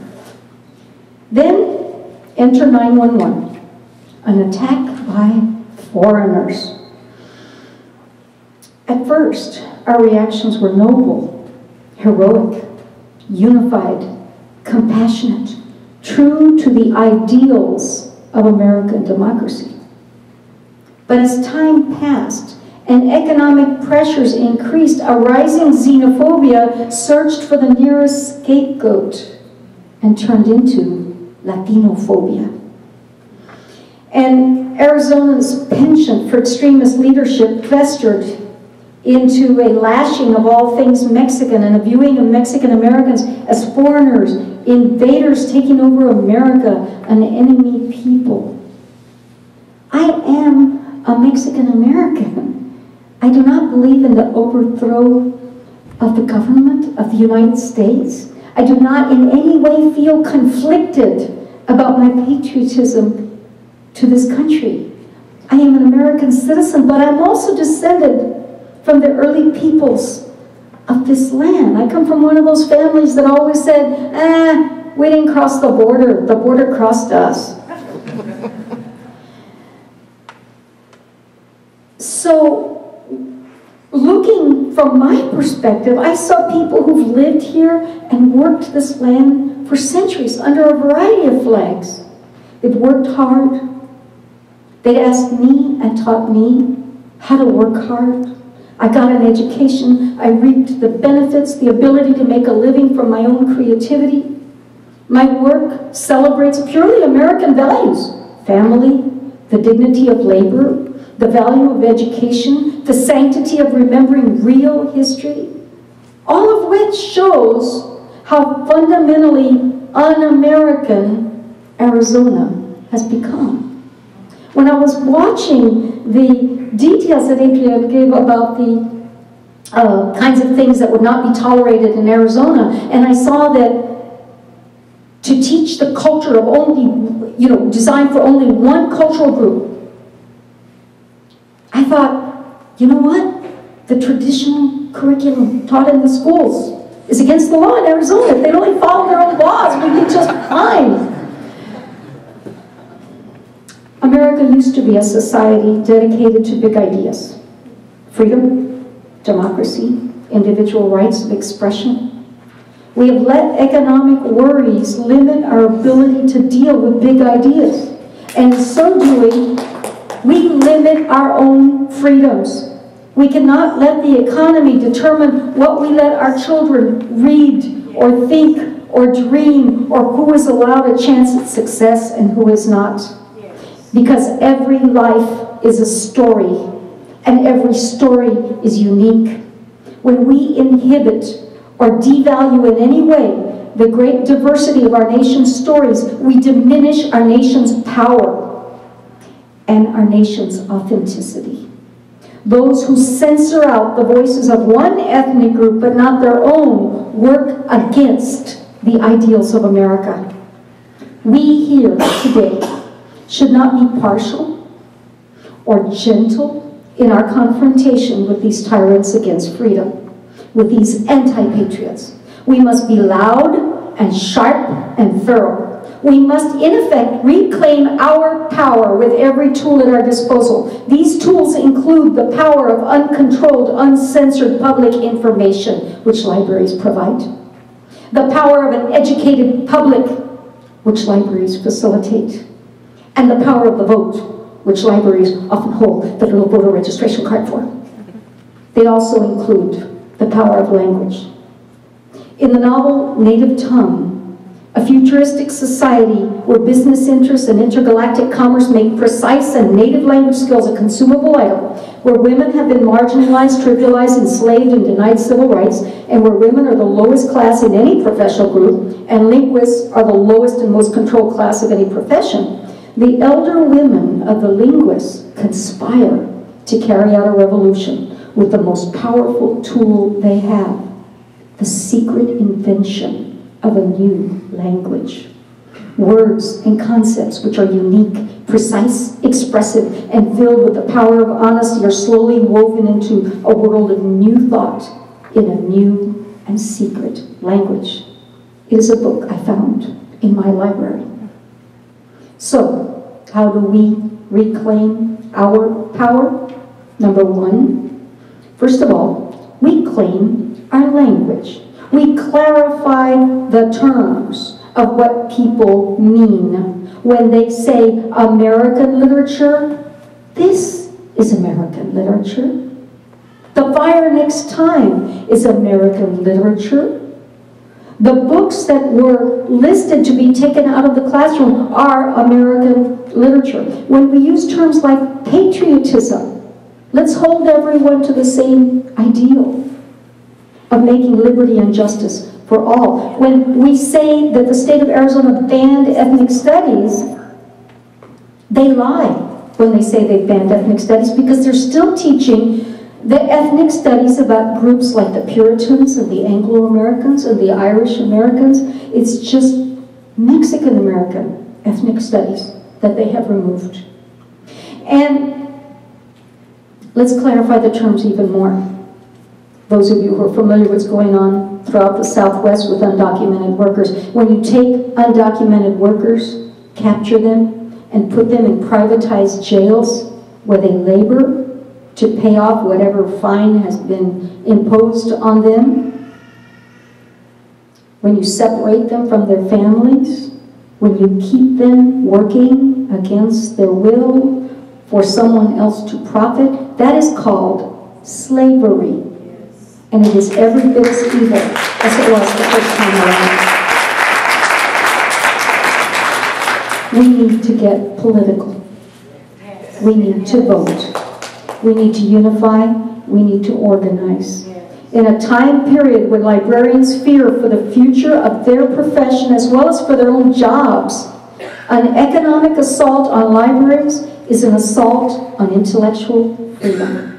Then enter 9/11, an attack by foreigners. At first, our reactions were noble, heroic, unified, compassionate, true to the ideals of American democracy. But as time passed and economic pressures increased, a rising xenophobia searched for the nearest scapegoat and turned into Latinophobia. And Arizona's penchant for extremist leadership festered into a lashing of all things Mexican and a viewing of Mexican Americans as foreigners, invaders taking over America, an enemy people. I am a Mexican American. I do not believe in the overthrow of the government of the United States. I do not in any way feel conflicted about my patriotism to this country. I am an American citizen, but I'm also descended from the early peoples of this land. I come from one of those families that always said, we didn't cross the border crossed us. So, looking from my perspective, I saw people who've lived here and worked this land for centuries under a variety of flags. They'd worked hard. They'd asked me and taught me how to work hard. I got an education. I reaped the benefits, the ability to make a living from my own creativity. My work celebrates purely American values: family, the dignity of labor, the value of education, the sanctity of remembering real history, all of which shows how fundamentally un-American Arizona has become. When I was watching the details that Adriana gave about the kinds of things that would not be tolerated in Arizona, and I saw that to teach the culture of only, designed for only one cultural group, I thought, you know what? The traditional curriculum taught in the schools is against the law in Arizona. If they'd only follow their own laws, we'd be just fine. America used to be a society dedicated to big ideas: freedom, democracy, individual rights of expression. We have let economic worries limit our ability to deal with big ideas. And in so doing, we limit our own freedoms. We cannot let the economy determine what we let our children read or think or dream, or who is allowed a chance at success and who is not. Because every life is a story, and every story is unique. When we inhibit or devalue in any way the great diversity of our nation's stories, we diminish our nation's power and our nation's authenticity. Those who censor out the voices of one ethnic group but not their own work against the ideals of America. We here today should not be partial or gentle in our confrontation with these tyrants against freedom, with these anti-patriots. We must be loud and sharp and thorough. We must, in effect, reclaim our power with every tool at our disposal. These tools include the power of uncontrolled, uncensored public information, which libraries provide, the power of an educated public, which libraries facilitate, and the power of the vote, which libraries often hold the little voter registration card for. They also include the power of language. In the novel Native Tongue, A futuristic society where business interests and intergalactic commerce make precise and native language skills a consumable item, where women have been marginalized, trivialized, enslaved, and denied civil rights, and where women are the lowest class in any professional group, and linguists are the lowest and most controlled class of any profession, the elder women of the linguists conspire to carry out a revolution with the most powerful tool they have, the secret invention of a new language. Words and concepts which are unique, precise, expressive, and filled with the power of honesty are slowly woven into a world of new thought in a new and secret language. It is a book I found in my library. So, how do we reclaim our power? Number one, first of all, we claim our language. We clarify the terms of what people mean. When they say American literature, this is American literature. The Fire Next Time is American literature. The books that were listed to be taken out of the classroom are American literature. When we use terms like patriotism, let's hold everyone to the same ideal of making liberty and justice for all. When we say that the state of Arizona banned ethnic studies, they lie when they say they banned ethnic studies, because they're still teaching the ethnic studies about groups like the Puritans and the Anglo-Americans and the Irish Americans. It's just Mexican-American ethnic studies that they have removed. And let's clarify the terms even more. Those of you who are familiar with what's going on throughout the Southwest with undocumented workers, when you take undocumented workers, capture them, and put them in privatized jails where they labor to pay off whatever fine has been imposed on them, when you separate them from their families, when you keep them working against their will for someone else to profit, that is called slavery. And it is every bit as evil as it was the first time around. We need to get political. We need to vote. We need to unify. We need to organize. In a time period when librarians fear for the future of their profession as well as for their own jobs, an economic assault on libraries is an assault on intellectual freedom.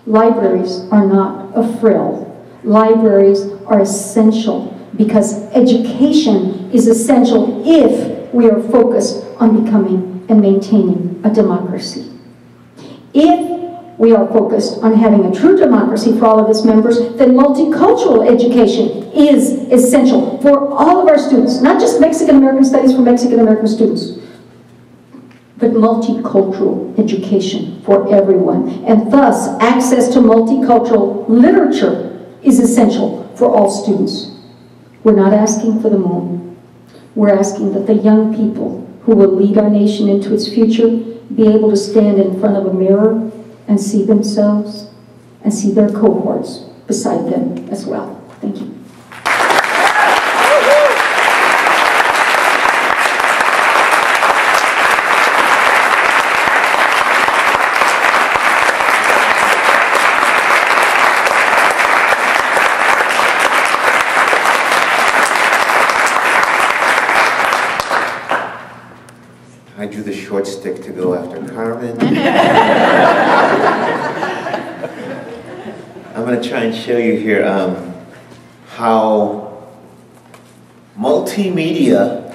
Libraries are not a frill. Libraries are essential because education is essential if we are focused on becoming and maintaining a democracy. If we are focused on having a true democracy for all of its members, then multicultural education is essential for all of our students, not just Mexican American studies for Mexican American students, but multicultural education for everyone. And thus, access to multicultural literature is essential for all students. We're not asking for the moon. We're asking that the young people who will lead our nation into its future be able to stand in front of a mirror and see themselves and see their cohorts beside them as well. Thank you. I drew the short stick to go after Carmen. I'm going to try and show you here how multimedia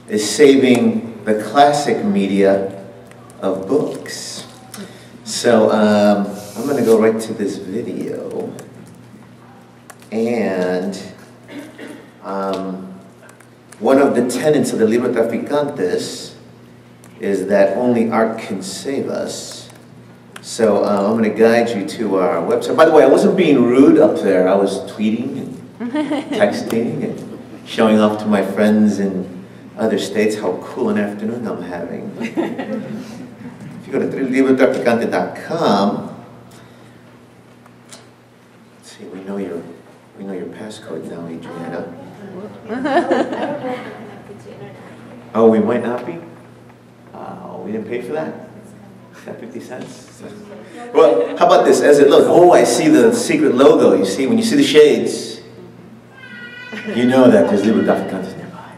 is saving the classic media of books. So I'm going to go right to this video. And one of the tenets of the Librotraficantes is that only art can save us. So I'm going to guide you to our website. By the way, I wasn't being rude up there. I was tweeting and texting and showing off to my friends in other states how cool an afternoon I'm having. If you go to librotraficante.com, let's see, we know your passcode now, Adriana. Oh, we might not be? We didn't pay for that? 50 cents? Well, how about this? As it looks, oh, I see the secret logo. You see, when you see the shades, you know that there's Librotraficantes nearby.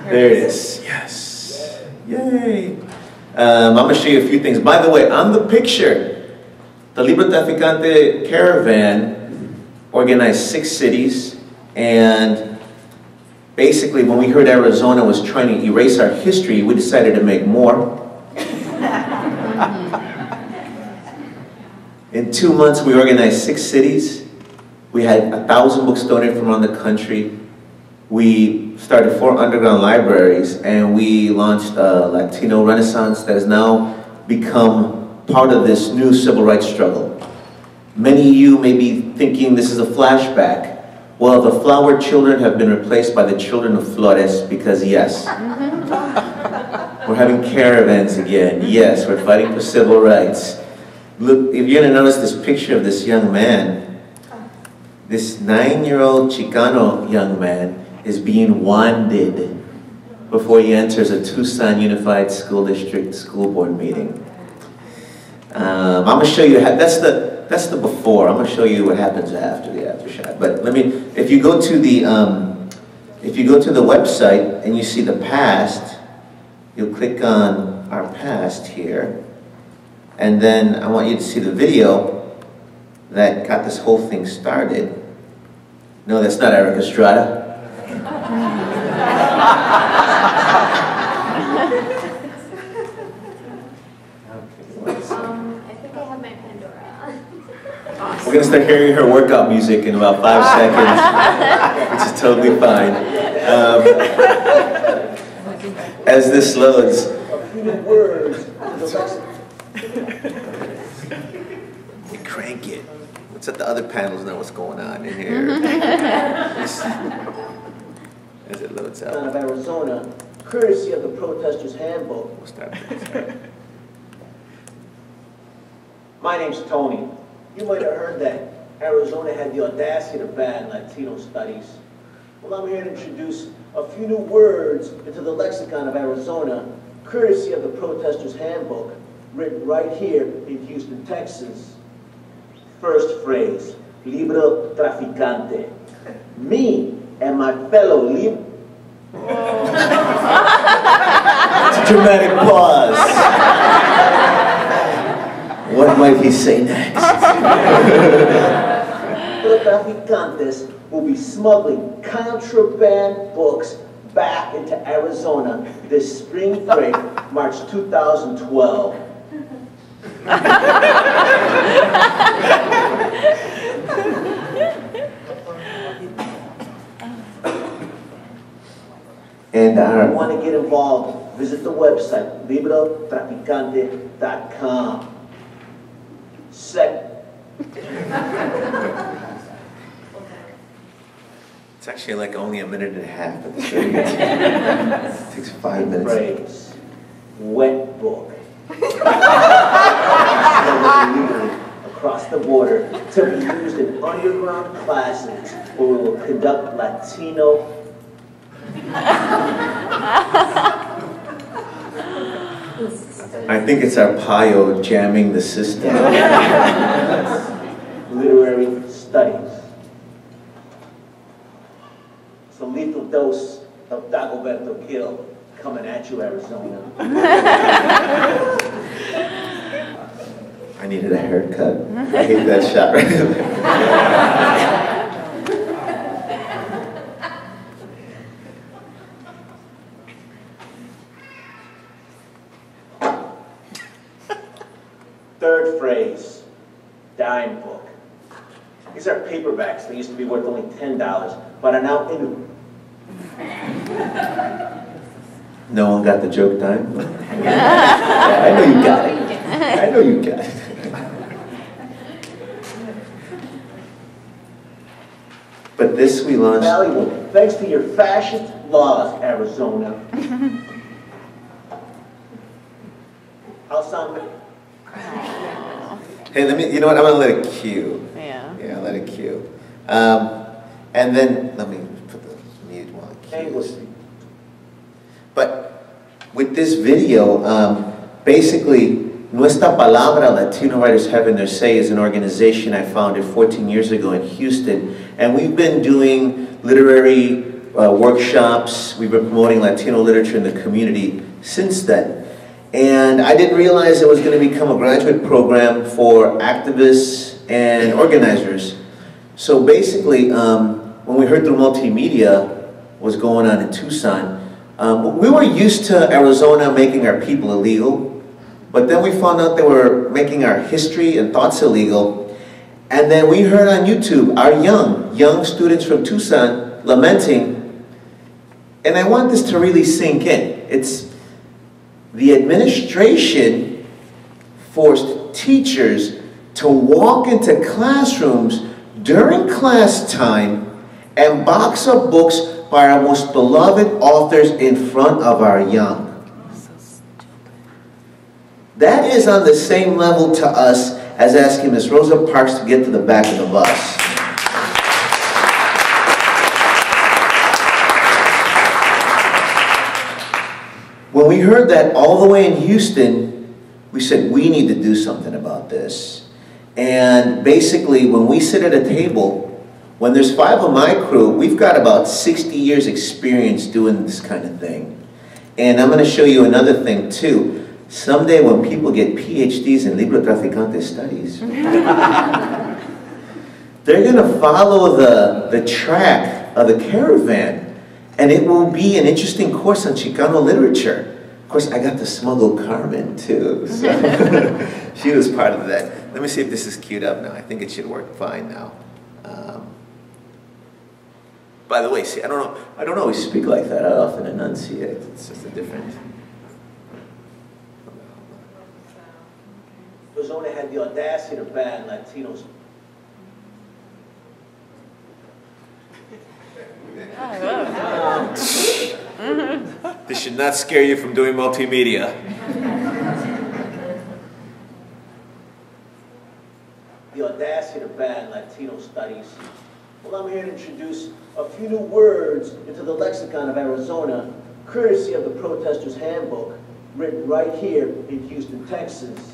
There it is. Yes. Yay. I'm going to show you a few things. By the way, on the picture, the Librotraficante caravan organized 6 cities, and basically when we heard Arizona was trying to erase our history, we decided to make more. In 2 months, we organized 6 cities. We had 1,000 books donated from around the country. We started 4 underground libraries, and we launched a Latino Renaissance that has now become part of this new civil rights struggle. Many of you may be thinking this is a flashback. Well, the flower children have been replaced by the children of Flores, because yes, we're having caravans again. Yes, we're fighting for civil rights. Look, if you're going to notice this picture of this young man, this 9-year-old Chicano young man is being wanded before he enters a Tucson Unified School District school board meeting. I'm going to show you, that's the before. I'm going to show you what happens after the aftershot. But let me, if you go to the website and you see the past, you'll click on our past here. And then I want you to see the video that got this whole thing started. No, that's not Eric Estrada. I think I have my Pandora. We're going to start hearing her workout music in about 5 seconds, which is totally fine. As this loads. Crank it. Let's let the other panels know what's going on in here. As it loads out. Of Arizona, courtesy of the Protesters Handbook. We'll start with this. My name's Tony. You might have heard that Arizona had the audacity to ban Latino studies. Well, I'm here to introduce a few new words into the lexicon of Arizona, courtesy of the Protesters Handbook, written right here in Houston, Texas. First phrase, Librotraficante. Me and my fellow It's a dramatic pause. What might he say next? Librotraficantes will be smuggling contraband books back into Arizona this spring break, March 2012. And if you want to get involved, visit the website, librotraficante.com. Second. it's actually like only a minute and a half. But it takes 5 minutes. Phrase, wet book. Across the border to be used in underground classes where we will conduct Latino I think it's our Payo jamming the system. literary studies. It's a lethal dose of Dagoberto Kill coming at you, Arizona. I needed a haircut. I hate that shot right there. Third phrase, dime book. These are paperbacks. They used to be worth only $10, but are now in. No one got the joke time? Yeah, I know you got it. I know you got it. But this we launched. Valuable, thanks to your fascist laws, Arizona. I'll sound. Hey, let me, you know what, I'm gonna let it cue. Yeah. Yeah, let it cue. And then, let me put the mute while I keep. But with this video, basically, Nuestra Palabra, Latino Writers Having Their Say, is an organization I founded 14 years ago in Houston. And we've been doing literary workshops. We've been promoting Latino literature in the community since then. And I didn't realize it was going to become a graduate program for activists and organizers. So basically, when we heard through multimedia what was going on in Tucson, we were used to Arizona making our people illegal. But then we found out they were making our history and thoughts illegal. And then we heard on YouTube our young students from Tucson lamenting. And I want this to really sink in. It's the administration forced teachers to walk into classrooms during class time and box up books by our most beloved authors in front of our young. That is on the same level to us as asking Miss Rosa Parks to get to the back of the bus. When we heard that all the way in Houston, we said, we need to do something about this. And basically, when we sit at a table, when there's 5 of my crew, we've got about 60 years experience doing this kind of thing. And I'm going to show you another thing too. Someday when people get PhDs in Librotraficante studies, they're going to follow the track of the caravan, and it will be an interesting course on Chicano literature. Of course, I got to smuggle Carmen too, so she was part of that. Let me see if this is queued up now. I think it should work fine now. By the way, see, I don't always speak like that. I often enunciate. It's just a different. Arizona had the audacity to ban Latinos. This should not scare you from doing multimedia. The audacity to ban Latino studies. Well, I'm here to introduce a few new words into the lexicon of Arizona, courtesy of the Protesters Handbook, written right here in Houston, Texas.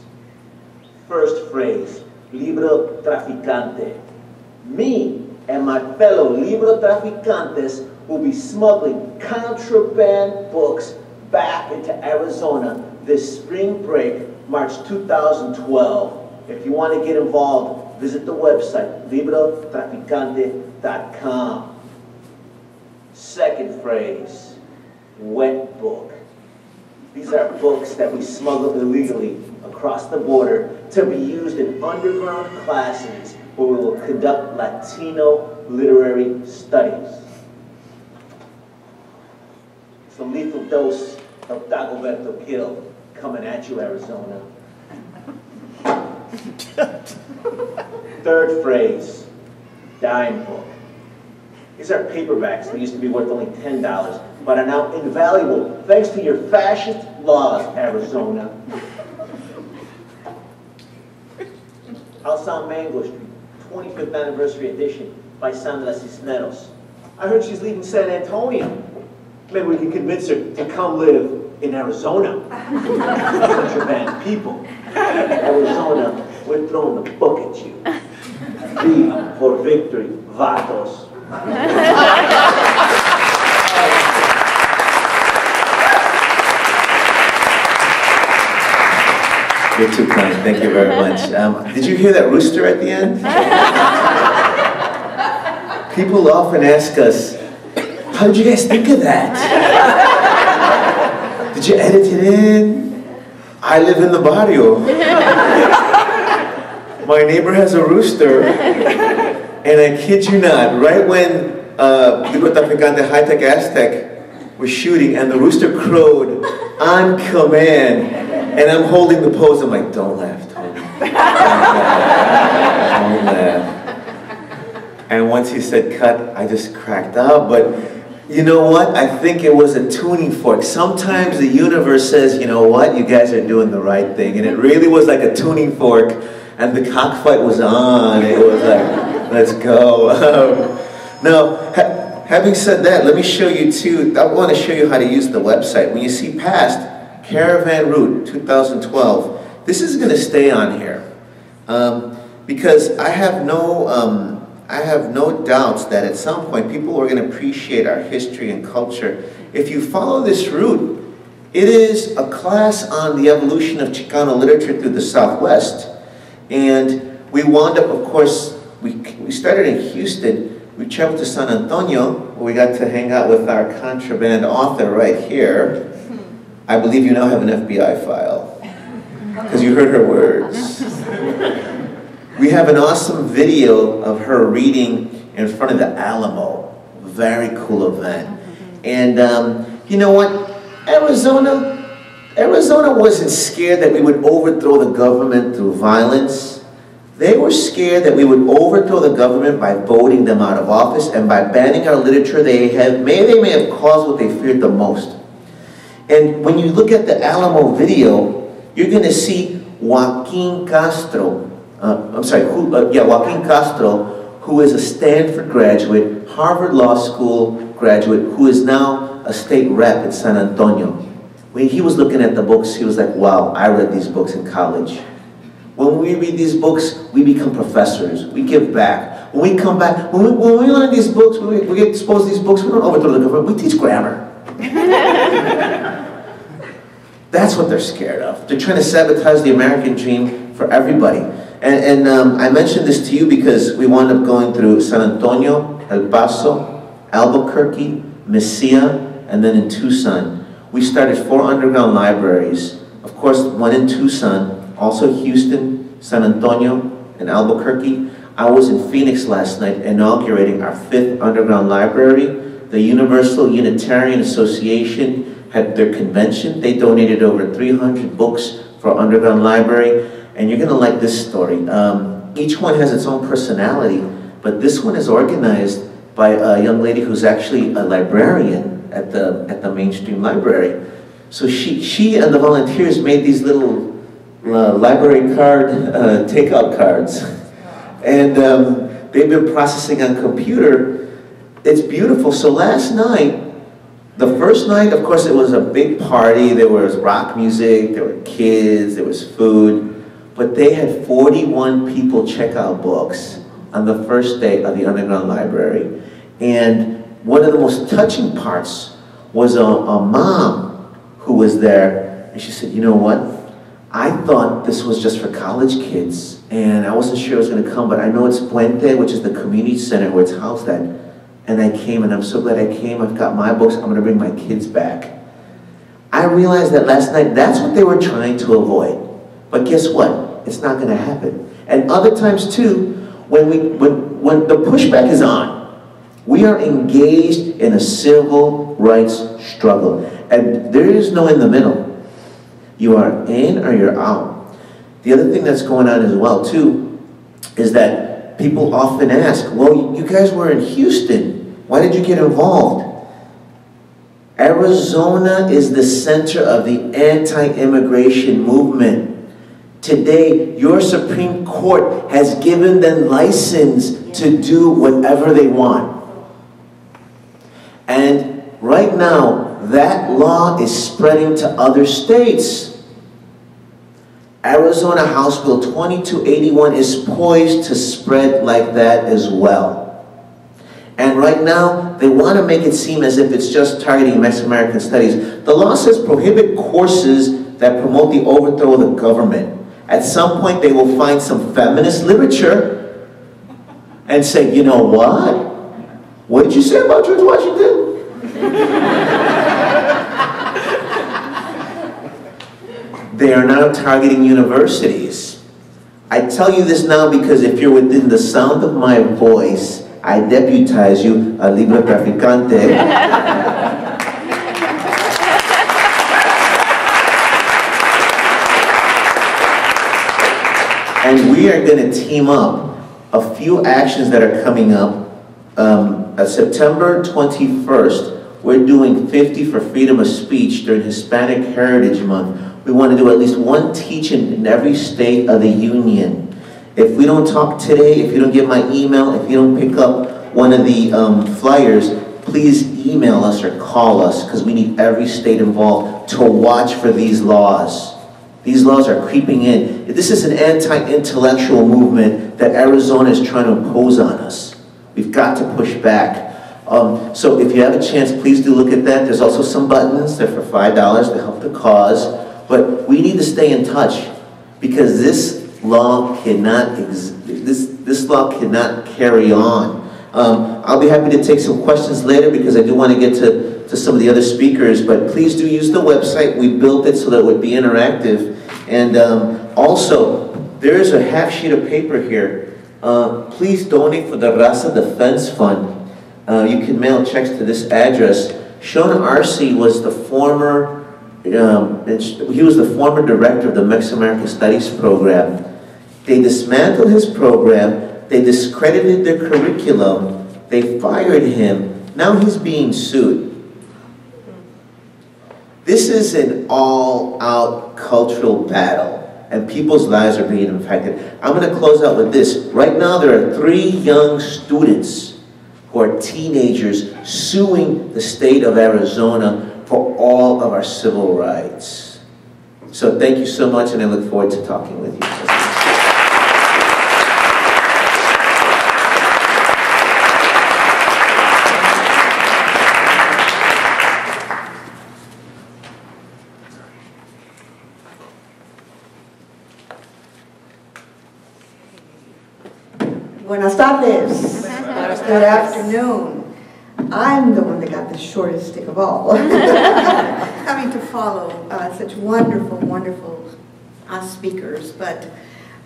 First phrase, librotraficante. Me and my fellow librotraficantes will be smuggling contraband books back into Arizona this spring break, March 2012. If you want to get involved, visit the website, librotraficante.com. Second phrase, wet book. These are books that we smuggle illegally across the border to be used in underground classes where we will conduct Latino literary studies. It's a lethal dose of Dagoberto Gil coming at you, Arizona. Third phrase, dime book. These are paperbacks that used to be worth only $10, but are now invaluable thanks to your fascist laws, Arizona. Alsan Mango Street, 25th anniversary edition by Sandra Cisneros. I heard she's leaving San Antonio. Maybe we can convince her to come live in Arizona. Contraband people. Arizona, we're throwing the book at you. V for victory, vatos. You're too kind. Thank you very much. Did you hear that rooster at the end? People often ask us, how did you guys think of that? Did you edit it in? I live in the barrio. My neighbor has a rooster, and I kid you not, right when Librotraficante High-Tech Aztec was shooting and the rooster crowed on command, and I'm holding the pose, I'm like, don't laugh, Tony. Don't laugh. And once he said cut, I just cracked up. But you know what? I think it was a tuning fork. Sometimes the universe says, you know what? You guys are doing the right thing. And it really was like a tuning fork. And the cockfight was on. It was like, let's go. Now, having said that, let me show you too, I want to show you how to use the website. When you see past, Caravan Route 2012, this is going to stay on here. Because I have no doubts that at some point people are going to appreciate our history and culture. If you follow this route, it is a class on the evolution of Chicano literature through the Southwest. And we wound up, of course, we started in Houston. We traveled to San Antonio, where we got to hang out with our contraband author right here. I believe you now have an FBI file, because you heard her words. We have an awesome video of her reading in front of the Alamo. Very cool event. And you know what? Arizona wasn't scared that we would overthrow the government through violence. They were scared that we would overthrow the government by voting them out of office, and by banning our literature, they may have caused what they feared the most. And when you look at the Alamo video, you're going to see Joaquin Castro, Joaquin Castro, who is a Stanford graduate, Harvard Law School graduate, who is now a state rep in San Antonio. When he was looking at the books, he was like, wow, I read these books in college. When we read these books, we become professors. We give back. When we come back, when we learn these books, when we get exposed to these books, we don't overthrow the government, we teach grammar. That's what they're scared of. They're trying to sabotage the American dream for everybody. And I mentioned this to you because we wound up going through San Antonio, El Paso, Albuquerque, Mesilla, and then in Tucson. We started 4 underground libraries. Of course, one in Tucson, also Houston, San Antonio, and Albuquerque. I was in Phoenix last night inaugurating our 5th underground library. The Universal Unitarian Association had their convention. They donated over 300 books for our underground library. And you're going to like this story. Each one has its own personality, but this one is organized by a young lady who's actually a librarian at the mainstream library. So she and the volunteers made these little library card takeout cards. And they've been processing on computer. It's beautiful. So last night, the first night, of course, it was a big party. There was rock music, there were kids, there was food. But they had 41 people check out books on the first day of the underground library. And one of the most touching parts was a mom who was there. And she said, you know what? I thought this was just for college kids. And I wasn't sure it was going to come, but I know it's Puente, which is the community center where it's housed at. And I came, and I'm so glad I came. I've got my books. I'm going to bring my kids back. I realized that last night, that's what they were trying to avoid. But guess what? It's not going to happen. And other times too, when the pushback is on, we are engaged in a civil rights struggle. And there is no in the middle. You are in or you're out. The other thing that's going on as well too, is that people often ask, well, you guys were in Houston. Why did you get involved? Arizona is the center of the anti-immigration movement. Today, your Supreme Court has given them license to do whatever they want. And right now, that law is spreading to other states. Arizona House Bill 2281 is poised to spread like that as well. And right now, they want to make it seem as if it's just targeting Mexican American studies. The law says prohibit courses that promote the overthrow of the government. At some point, they will find some feminist literature and say, you know what? What did you say about George Washington? They are now targeting universities. I tell you this now because if you're within the sound of my voice, I deputize you a Librotraficante. And we are going to team up a few actions that are coming up. September 21st, we're doing 50 for freedom of speech during Hispanic Heritage Month. We want to do at least one teach-in in every state of the union. If we don't talk today, if you don't get my email, if you don't pick up one of the flyers, please email us or call us, because we need every state involved to watch for these laws. These laws are creeping in. This is an anti-intellectual movement that Arizona is trying to impose on us. We've got to push back. So if you have a chance, please do look at that. There's also some buttons. They're for $5 to help the cause. But we need to stay in touch, because this law cannot this law cannot carry on. I'll be happy to take some questions later, because I do want to get to some of the other speakers, but please do use the website. We built it so that it would be interactive. And also, there is a half sheet of paper here. Please donate for the Raza Defense Fund. You can mail checks to this address. Sean Arce was the former, he was the former director of the Mexican-American Studies program. They dismantled his program. They discredited their curriculum. They fired him. Now he's being sued. This is an all-out cultural battle, and people's lives are being impacted. I'm going to close out with this. Right now, there are 3 young students who are teenagers suing the state of Arizona for all of our civil rights. So thank you so much, and I look forward to talking with you. Buenas tardes. Good afternoon. I'm the one that got the shortest stick of all. Having to follow such wonderful, wonderful speakers. But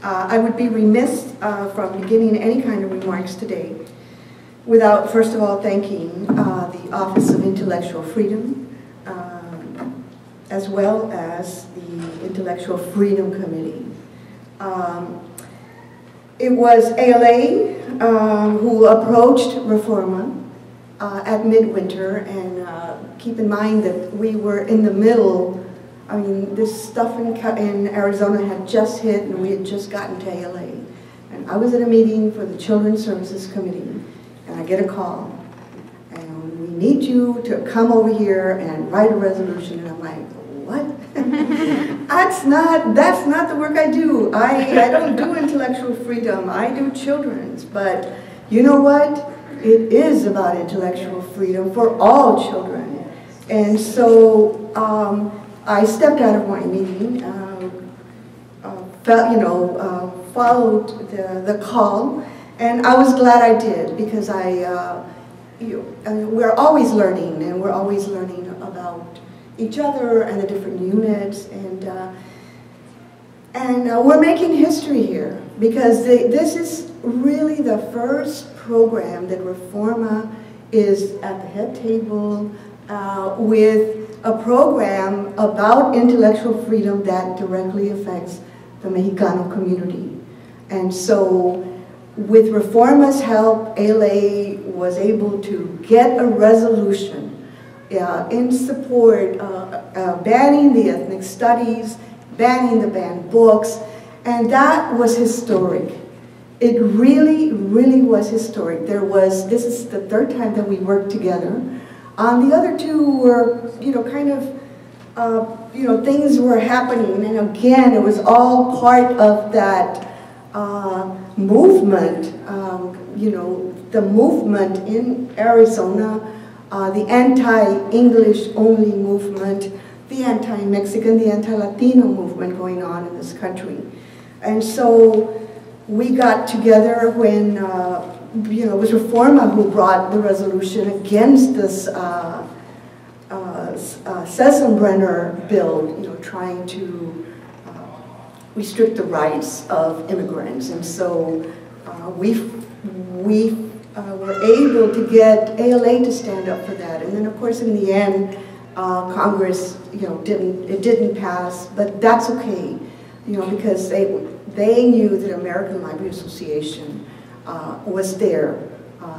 I would be remiss from beginning any kind of remarks today without, first of all, thanking the Office of Intellectual Freedom, as well as the Intellectual Freedom Committee. It was ALA who approached REFORMA at midwinter, and keep in mind that we were in the middle. I mean, this stuff in Arizona had just hit, and we had just gotten to ALA. And I was at a meeting for the Children's Services Committee, and I get a call, and we need you to come over here and write a resolution. And I'm like, what? That's not the work I do. I don't do intellectual freedom. I do children's. But you know what? It is about intellectual freedom for all children. And so I stepped out of my meeting, followed the call, and I was glad I did, because we're always learning, and we're always learning about each other and the different units, and we're making history here, because this is really the first program that REFORMA is at the head table with a program about intellectual freedom that directly affects the Mexicano community. And so with REFORMA's help, ALA was able to get a resolution in support of banning the ethnic studies, banning the banned books, and that was historic. It really, really was historic. This is the 3rd time that we worked together. The other 2 were, things were happening, and again, it was all part of that movement, the movement in Arizona, the anti-English only movement, the anti-Mexican, the anti-Latino movement going on in this country. And so we got together when, it was REFORMA who brought the resolution against this Sessenbrenner bill, trying to restrict the rights of immigrants. And so we were able to get ALA to stand up for that. And then, of course, in the end, Congress, didn't pass, but that's okay, because they knew that American Library Association was there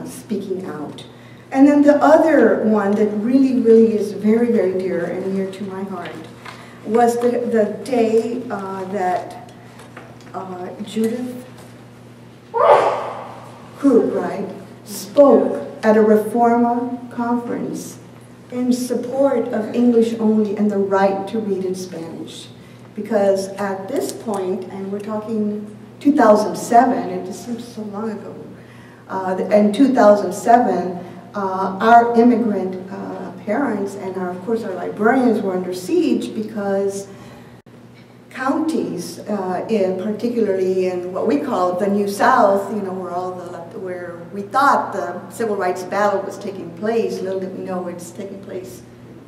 speaking out. And then the other one that really, really is very, very dear and near to my heart was the day that Judith Krug, right, spoke at a REFORMA conference in support of English only and the right to read in Spanish. Because at this point, and we're talking 2007, it just seems so long ago, in 2007, our immigrant parents and of course our librarians were under siege because counties, particularly in what we call the New South, where we thought the civil rights battle was taking place, little did we know it's taking place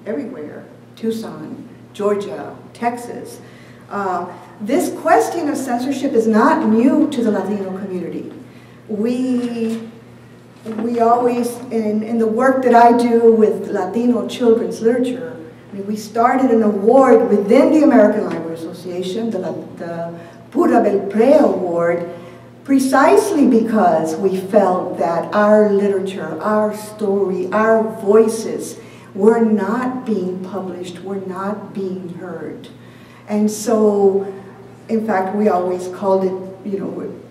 everywhere. Tucson, Georgia, Texas. This question of censorship is not new to the Latino community. We always, in the work that I do with Latino children's literature, we started an award within the American Library Association, the Pura Belpré Award, precisely because we felt that our literature, our story, our voices were not being published, were not being heard. And so, in fact, we always called it,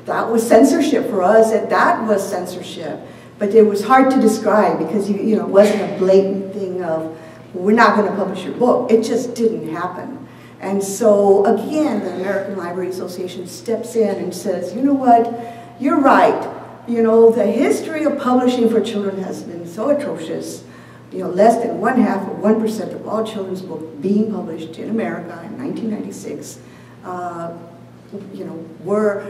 that was censorship for us, that was censorship. But it was hard to describe because it wasn't a blatant thing of, we're not going to publish your book. It just didn't happen. And so, again, the American Library Association steps in and says, you know what, you're right. The history of publishing for children has been so atrocious. Less than 1/2 of all children's books being published in America in 1996, were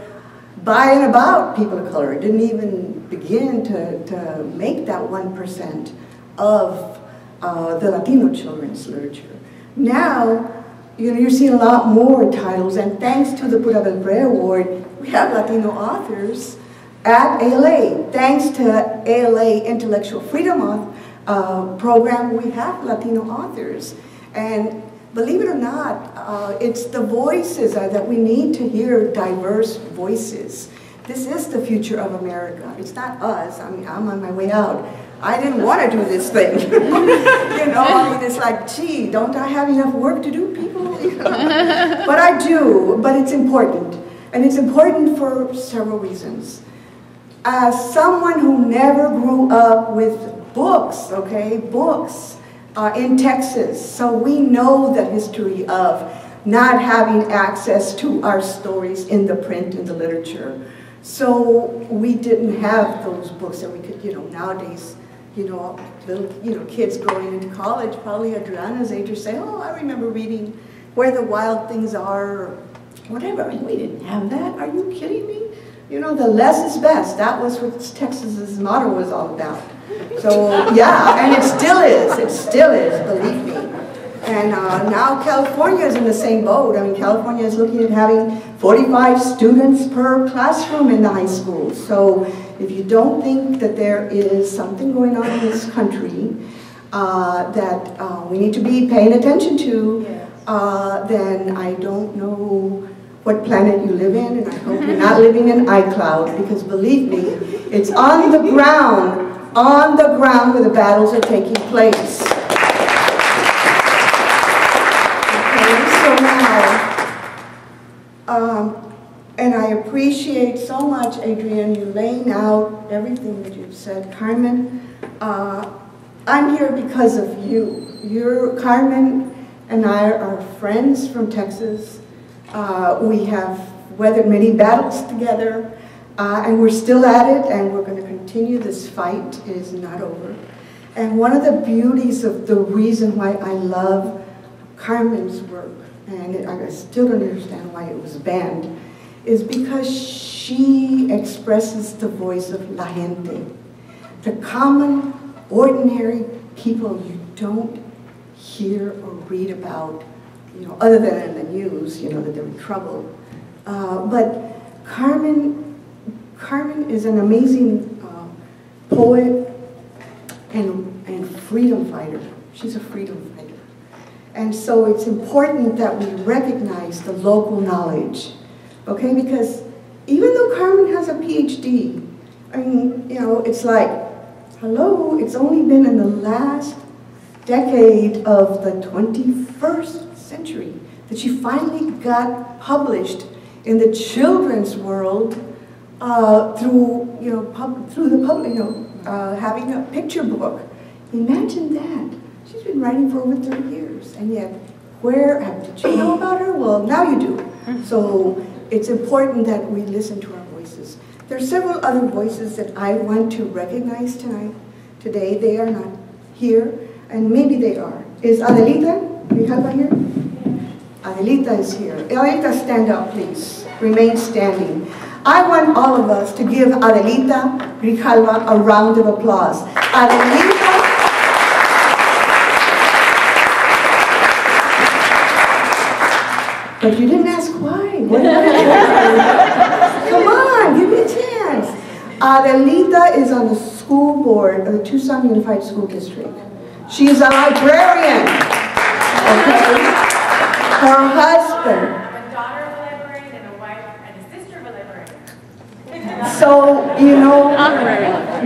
by and about people of color. It didn't even begin to make that 1% of the Latino children's literature. Now, you're seeing a lot more titles, and thanks to the Pura Belpré Award, we have Latino authors at ALA. Thanks to ALA Intellectual Freedom program, we have Latino authors. And believe it or not, it's the voices that we need to hear, diverse voices. This is the future of America. It's not us. I'm on my way out. I didn't want to do this thing. It's like, gee, don't I have enough work to do, people? But I do, but it's important. And it's important for several reasons. As someone who never grew up with books, books in Texas, so we know the history of not having access to our stories in the print and the literature. So we didn't have those books that we could, nowadays, little, kids going into college, probably Adriana's age, or say, oh, I remember reading Where the Wild Things Are, or whatever. We didn't have that. Are you kidding me? The less is best. That was what Texas's motto was all about. So, yeah, and it still is, believe me. And now California is in the same boat. California is looking at having 45 students per classroom in the high school. So if you don't think that there is something going on in this country that we need to be paying attention to, then I don't know what planet you live in, and I hope you're not living in iCloud, because believe me, it's on the ground where the battles are taking place. And I appreciate so much, Adrienne, you laying out everything that you've said. Carmen, I'm here because of you. Carmen and I are friends from Texas. We have weathered many battles together, and we're still at it, and we're going to continue. This fight is not over. And one of the beauties of the reason why I love Carmen's work, and I still don't understand why it was banned, is because she expresses the voice of la gente, the common, ordinary people you don't hear or read about, other than in the news, that they're in trouble. But Carmen is an amazing poet and freedom fighter. She's a freedom fighter. And so it's important that we recognize the local knowledge, okay? Because even though Carmen has a PhD, it's like, hello, it's only been in the last decade of the 21st century that she finally got published in the children's world through the public, having a picture book. Imagine that. She's been writing for over 30 years, and yet, did you know about her? Well, now you do. So it's important that we listen to our voices. There are several other voices that I want to recognize today. They are not here, and maybe they are. Is Adelita Grijalva here? Adelita is here. Adelita, stand up, please. Remain standing. I want all of us to give Adelita Grijalva a round of applause. Adelita. But you didn't ask why. Come on, give me a chance. Adelita is on the school board of the Tucson Unified School District. She is a librarian. Okay? Her husband. I'm a daughter of a librarian and a wife and a sister of a librarian. So, you know,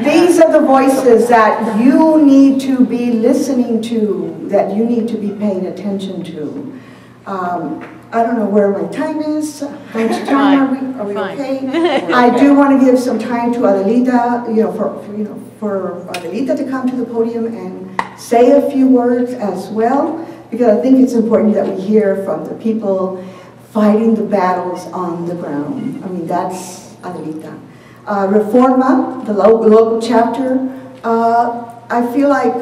these are the voices that you need to be listening to, that you need to be paying attention to. I don't know where my time is. How much time are we? Are we okay? I do want to give some time to Adelita, for Adelita to come to the podium and say a few words as well, because I think it's important that we hear from the people fighting the battles on the ground. I mean, that's Adelita. REFORMA, the local chapter. I feel like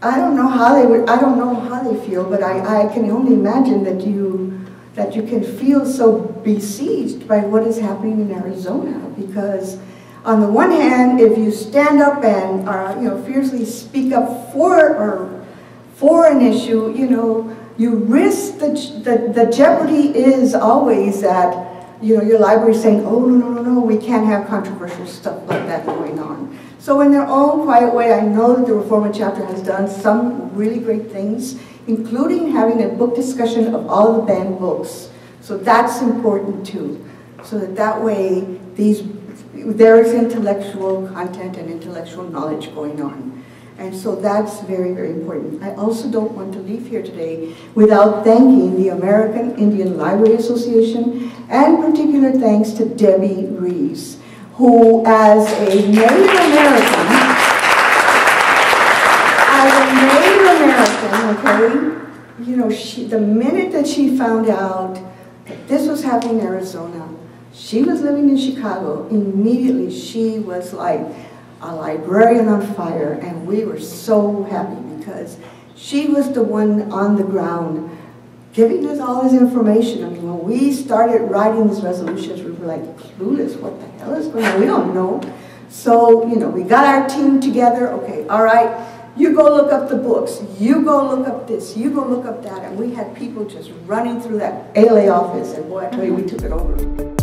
I don't know how they feel, but I can only imagine that you can feel so besieged by what is happening in Arizona, because on the one hand, if you stand up and fiercely speak up for an issue, you risk the jeopardy is always that your library is saying, oh no, we can't have controversial stuff like that going on. So in their own quiet way, I know that the REFORMA chapter has done some really great things, including having a book discussion of all the banned books. So that's important too. So that way there is intellectual content and intellectual knowledge going on. And so that's very, very important. I also don't want to leave here today without thanking the American Indian Library Association, and particular thanks to Debbie Reeves, who as a Native American, the minute that she found out that this was happening in Arizona, she was living in Chicago, immediately she was like a librarian on fire, and we were so happy because she was the one on the ground giving us all this information. I mean, when we started writing these resolutions, we were like clueless. What the hell is going on? We don't know. So, we got our team together. Okay, all right, you go look up the books. You go look up this. You go look up that. And we had people just running through that ALA office. And boy, I tell you, we took it over.